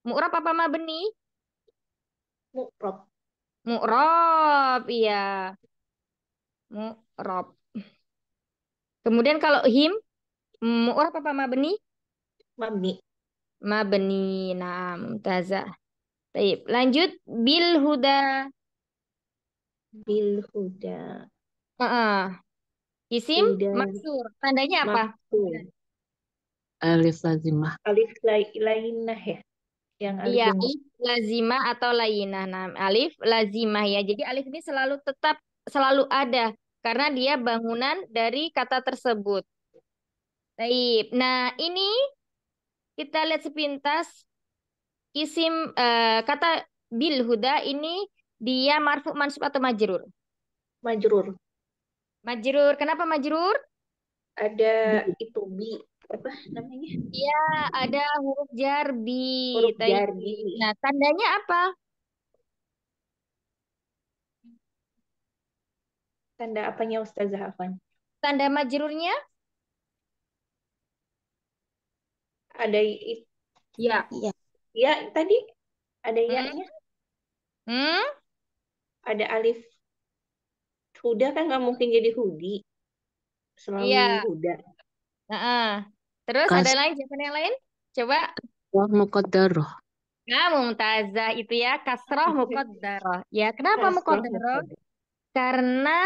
mu'rab apa mabni? Mufrad. Mu'rab, iya. Mu'rab. Kemudian kalau him, mu'rab apa mabni? Mabni. Mabni. Nah, mumtazah. Baik, lanjut bil huda. Bil huda. Heeh. Isim Huda. maksur. Tandanya apa? Maksud. Alif lazimah. Alif lainah ya. Yang alif Iya, yang alif lazimah atau lainah. Nah, alif lazimah ya. Jadi alif ini selalu tetap selalu ada karena dia bangunan dari kata tersebut. Baik. Nah, ini kita lihat sepintas isim kata bil huda ini dia marfu mansub atau majrur? majrur. Majrur. Kenapa majrur? Ada itu bi apa namanya? Iya, ada huruf jar bi. Huruf Baik. jar bi. Nah, tandanya apa? Tanda apanya Ustazah Afan? Tanda majrurnya? Ada Ya. ya tadi ada Hmm? ya-nya, Hmm? ada alif. Huda kan nggak mungkin jadi hudi, selalu Iya. huda. Heeh. Terus ada Kasrah lain jawaban yang lain? Coba. muqaddarah. Nah, mumtazah itu ya kasroh muqaddarah. Ya, kenapa Kasrah muqaddarah? muqaddar. Karena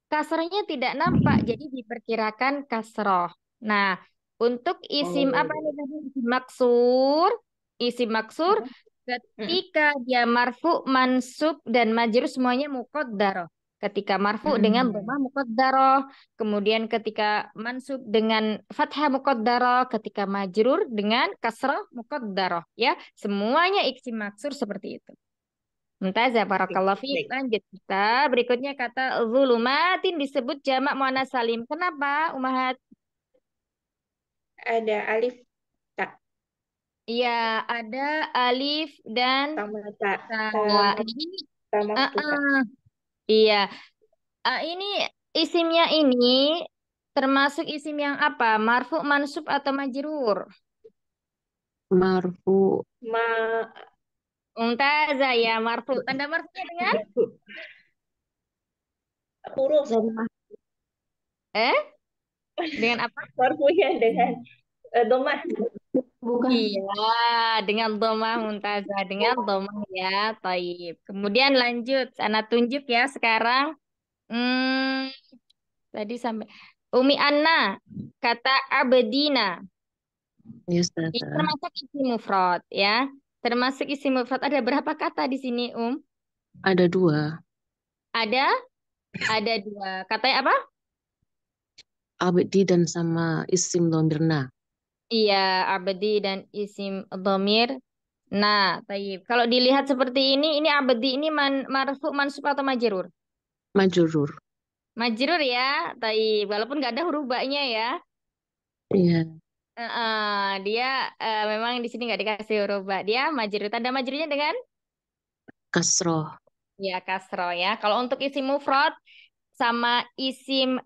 kasrohnya tidak nampak, jadi diperkirakan kasroh. Nah, untuk isim apa Oh. ini tadi? Isim maksur. Isim maksur Mm-mm. ketika dia marfu, mansub, dan majrur semuanya muqaddarah. Ketika marfu dengan Mm-mm. dhammah muqaddarah, kemudian ketika mansub dengan fathah muqaddarah, ketika majrur dengan kasrah muqaddarah, ya. Semuanya isim maksur seperti itu. Mumtazah, Oke, barakallahu fiik. baik. Lanjut kita. Berikutnya kata zulumatin disebut jamak muannas salim. Kenapa, Umahat? Ada alif tak Iya, ada alif dan sama tak ta. sama Jadi, sama uh-uh. tak. Iya. Ini isimnya ini termasuk isim yang apa? Marfu, mansub, atau majrur? Marfu Ma Mumtazah ya, marfu. Tanda marfunya dengan? huruf dhammah. Eh? Dengan apa? marfunya dengan domah. Bukan. Iya, dengan domah muntazah, dengan domah ya, taib. Kemudian lanjut, sana tunjuk ya sekarang. Hmm, tadi sampai Umi Anna kata abedina. Ya, Ini Ustazah. termasuk isim mufrad ya. Termasuk isim mufrad ada berapa kata di sini, Ada dua. Ada ada dua. Katanya apa? Abdi dan sama isim dhamirna. Iya, abadi dan isim dhamir. Nah, taib. Kalau dilihat seperti ini abadi ini marfu, mansub atau majrur? Majrur. Majrur ya, taib. Walaupun nggak ada huruf ba-nya ya. Iya. Dia memang di sini nggak dikasih huruf ba. Dia majrur. Tanda majrurnya dengan Kasroh. ya kasro ya. Kalau untuk isim mufrad sama isim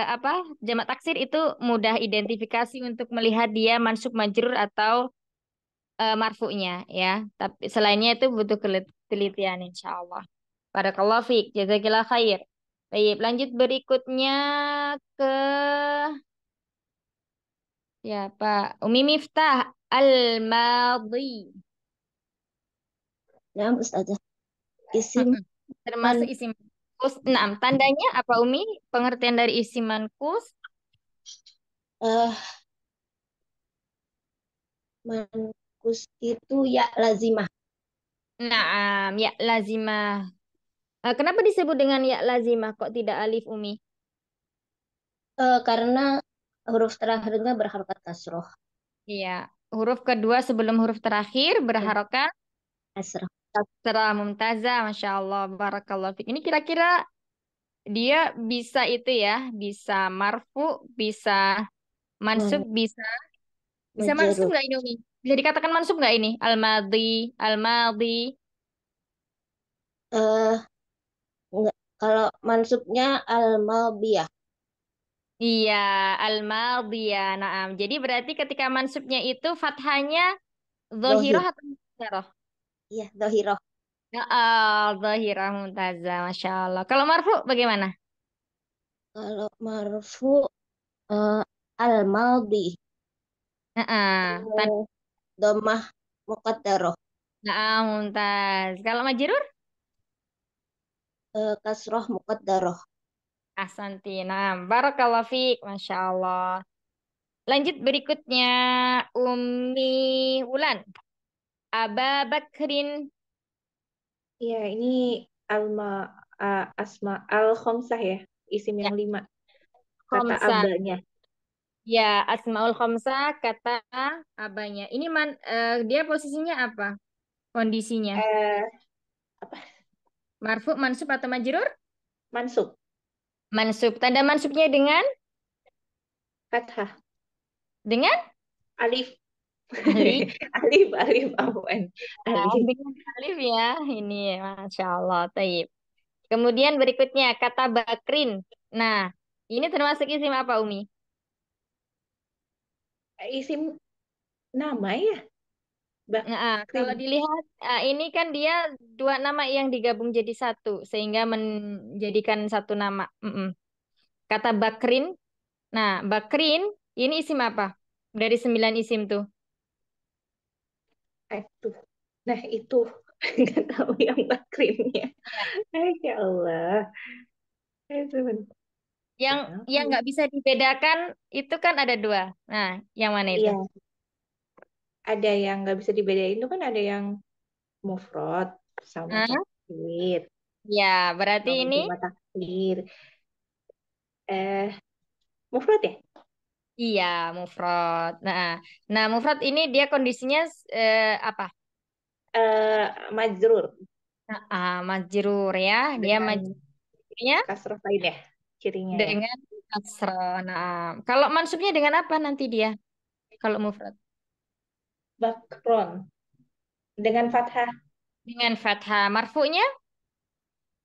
apa jamak taksir itu mudah identifikasi untuk melihat dia mansub majrur atau marfu'nya ya. Tapi selainnya itu butuh ketelitian insya Allah. Barakallahu fiik. Jazakillah khair. Baik, lanjut berikutnya ke siapa? Umi Miftah Al-Madhi. Ya, Ustazah. Isim Mm-mm. Termasuk isim mankus. Nah, tandanya apa Umi? Pengertian dari isim mankus? eh mankus itu ya lazimah. Nah, ya lazimah. Kenapa disebut dengan ya lazimah kok tidak alif Umi? Karena huruf terakhirnya berharokat kasroh. Iya, huruf kedua sebelum huruf terakhir berharokat Kasroh. kasrah. Mumtazah, masya Allah, barakallahu fiik. Ini kira-kira dia bisa itu ya, bisa marfu, bisa mansub, bisa Bisa mansub Majrur. nggak ini, Umi? Bisa dikatakan mansub nggak ini? Al-madhi, al-madhi. Eh, enggak. Kalau mansubnya al-madiyah. Iya, al-madhiyah. Naam. Jadi berarti ketika mansubnya itu fathahnya Zohir. zahirah atau mutazarah? Iya, zohiroh. Zahirah mutazah, Masya Allah. Kalau marfu bagaimana? Kalau marfu eh, al-madi. Heeh. Eh, Domah muqaddaroh. Mumtaz. Kalau majrur? Kasroh muqaddaroh. Ahsanti. Nah, barakallahu fiik. Masya Allah. Lanjut berikutnya. Umi Wulan. Aba Bakrin. Iya, ini alma asma al-khomsah ya, isim Ya, yang 5. Kata Khamsah. abanya. Ya, Asmaul Khamsah kata abanya. Ini dia posisinya apa? Kondisinya. Eh, apa? Marfu, mansub atau majrur? Mansub. Mansub. Tanda mansubnya Fathah. dengan Alif. alif. Alif, alif, awan. Alif. Dengan alif ya. Ini, Masya Allah. Taib. Kemudian berikutnya kata Bakrin. Nah, ini termasuk isim apa, Umi? Isim nama ya, Nah, kalau Bakrin. dilihat ini kan dia dua nama yang digabung jadi satu sehingga menjadikan satu nama. Kata Bakrin. Nah, Bakrin ini isim apa? Dari 9 isim tuh. Itu. Nah, itu. Nggak tahu yang Bakrinnya. Ya Allah. Itu bentar. Yang Apa yang ya? nggak bisa dibedakan itu kan ada dua. Nah, yang mana itu? Iya, ada yang nggak bisa dibedain itu kan ada yang mufrad sama Hah? taksir. Ya, berarti Sama ini cuma taksir. Eh, mufrad ya? iya mufrad. Nah, mufrad ini dia kondisinya apa? Majrur Majrur ya. Dia dengan majrurnya kasroh lain ya cirinya ya. dengan kasroh. Nah, kalau mansubnya dengan apa nanti dia? Kalau mufrad Bakron dengan fathah, dengan fathah. Marfu'nya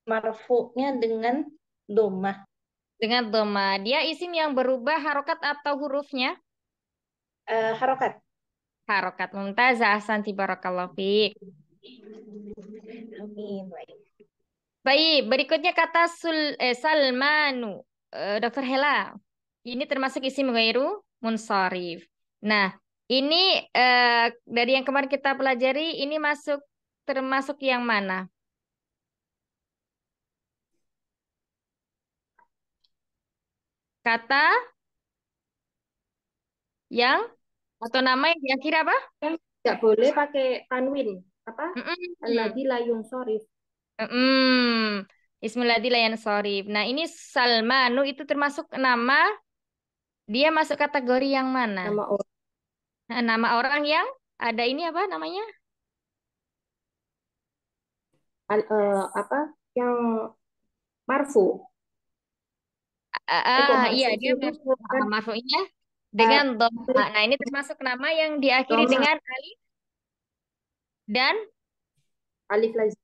marfu'nya dengan domah. dengan dhamma. Dia isim yang berubah harokat atau hurufnya? Harokat. Harokat mumtazah. Santi barakallahu fiik. Amin. Baik. Baik, berikutnya kata Salmanu. Dokter Hela. Ini termasuk isim ghairu munsharif. Nah, ini dari yang kemarin kita pelajari, ini termasuk yang mana? Kata yang atau nama yang diakhiri apa? Kan nggak boleh pakai tanwin. Apa? Mm-mm. Alladzi la yunsharif. Mm-mm. Ismuladzi. Nah, ini Salmanu itu termasuk nama, dia masuk kategori yang mana? Nama orang. Nah, nama orang yang ada ini apa namanya? Apa? Yang marfu. Kok Iya maksud dia itu kan masuknya dengan dhamma. alif Nah, ini termasuk nama yang diakhiri doma, dengan alif dan alif lazim.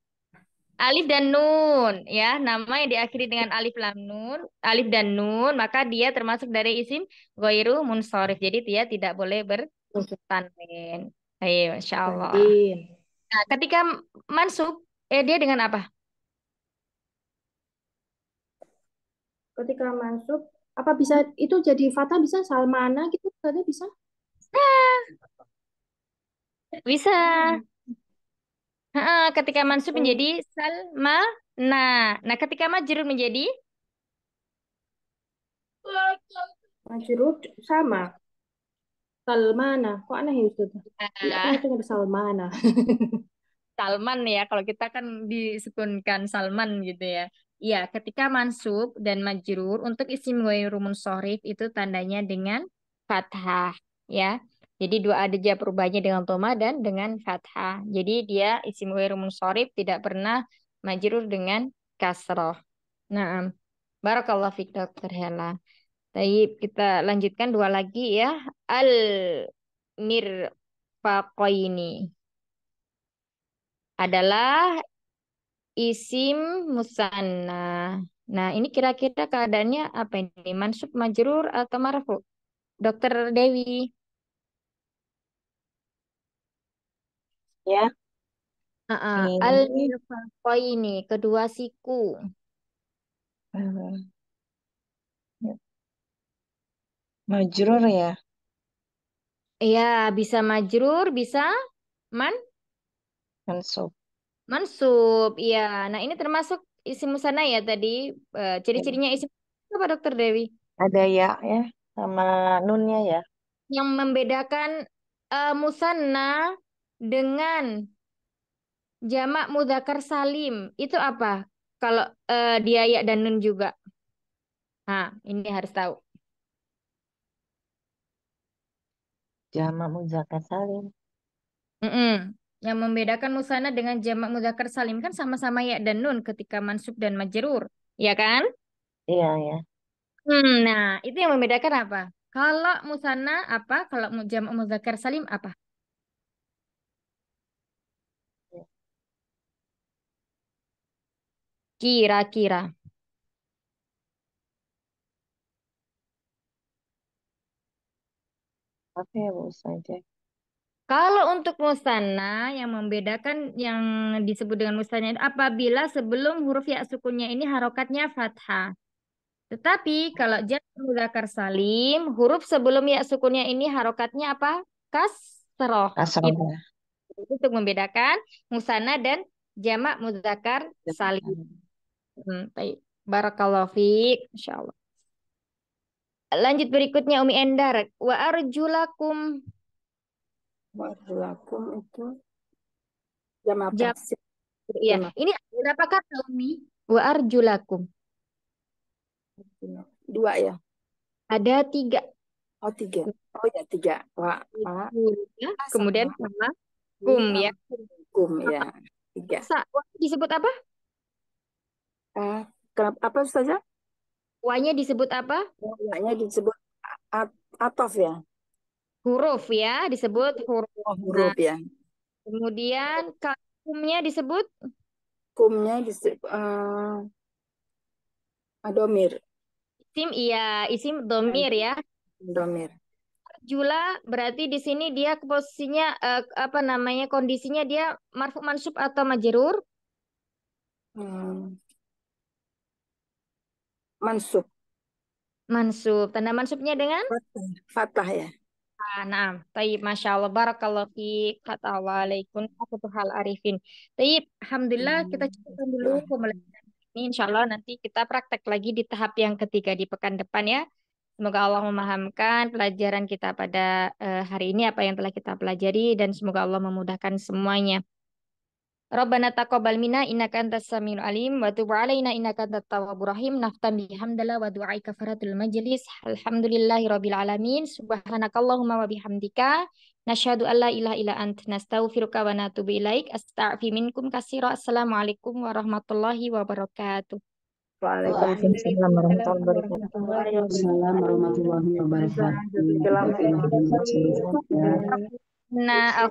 alif dan nun ya. Nama yang diakhiri dengan alif dan nun, maka dia termasuk dari isim ghairu munsharif. Jadi dia tidak boleh bertanwin. Ayo, Masya Allah. Tanwin. Nah, ketika mansub, dia dengan apa? Ketika mansub, apa bisa itu jadi fathah bisa salmana gitu tadi bisa? Bisa. Ketika mansub Hmm, menjadi salma. Nah, ketika majrur menjadi majrur sama. Salmana. Kok aneh ya Ustaz? Nggak pernah ah, dengar Salmana. Salman ya. Kalau kita kan disukunkan Salman gitu ya. Iya, ketika mansub dan majrur untuk isim ghairu munsharif itu tandanya dengan fathah ya. Jadi dua adja perubahannya dengan dhamma dan dengan fathah. Jadi dia isim ghairu munsharif tidak pernah majrur dengan kasroh. Nah, barakallahu fiik Dokter Hela. Baik, kita lanjutkan dua lagi ya. Al mirfaqaini adalah isim musanna. Nah, ini kira-kira keadaannya apa ini? Mansub, majrur, atau marfu? Dokter Dewi. Ya, ini Al-mirfaqaini, kedua siku. eh, majrur ya. Iya, bisa majrur, bisa man Mansub. mansub. Iya. Nah, ini termasuk isim musanna ya tadi. Ciri-cirinya isim apa Dokter Dewi? Ada ya sama nunnya ya. Yang membedakan musanna dengan jamak mudzakkar salim itu apa? Kalau dia ya dan nun juga. Nah, ini harus tahu. Jamak muzakkar salim. Mm-mm. Yang membedakan musanna dengan jamak mudzakkar salim kan sama-sama ya dan nun ketika mansub dan majrur, ya kan? Iya ya. Nah, itu yang membedakan apa? Kalau musanna apa? Kalau jamak mudzakkar salim apa? Kira-kira. Apa ya Bu saja? Kalau untuk musanna yang membedakan yang disebut dengan musanna itu apabila sebelum huruf ya sukunnya ini harokatnya fathah. Tetapi kalau jamak mudzakkar salim, huruf sebelum ya sukunnya ini harokatnya apa? Kasroh. Kasroh Itu ya. untuk membedakan musanna dan jamak mudzakkar salim. Baik. Barakallahu fiik. Masya Allah. Lanjut berikutnya Umi Endar. Wa arjulakum. Warlakum itu jam apa Jam, sih? iya. Jam Ini berapa kata Umi? Wa arjulakum. apa? Dua ya? Ada 3. Oh, tiga. Oh ya, tiga. Wak, Ya. sama Kemudian sama kum ya. kum ya. Tiga. Disebut apa? Kenapa apa saja? Wa-nya disebut apa? Waknya disebut atof ya. Huruf ya, disebut huruf. Oh, Nah, huruf ya. kemudian kumnya disebut Kumnya disebut domir. isim, iya, isim domir ya. Domir. Jula berarti di sini dia posisinya apa namanya kondisinya dia marfu mansub atau majrur? Mansub. Mansub. Tanda mansubnya dengan Fatah ya. nah, taib, masya Allah, barakallahu fiik, kata waalaikum hal arifin. Taib, alhamdulillah kita cukupkan dulu pembelajaran ini. Insya Allah nanti kita praktek lagi di tahap yang ketiga di pekan depan ya. Semoga Allah memahamkan pelajaran kita pada hari ini apa yang telah kita pelajari dan semoga Allah memudahkan semuanya. Rabbana taqabbal minna innaka antas samiul alim wa tub alaina innaka antat tawwabur rahim naftam bihamdallah wa du'ai kafaratul majlis alhamdulillahi rabbil alamin subhanakallahumma wa bihamdika nasyhadu an la ilaha illa ant nastaghfiruka wa natubu ilaik astaghfi minkum katsira assalamualaikum warahmatullahi wabarakatuh. Waalaikumsalam warahmatullahi wabarakatuh. Waalaikumsalam warahmatullahi wabarakatuh. Nah,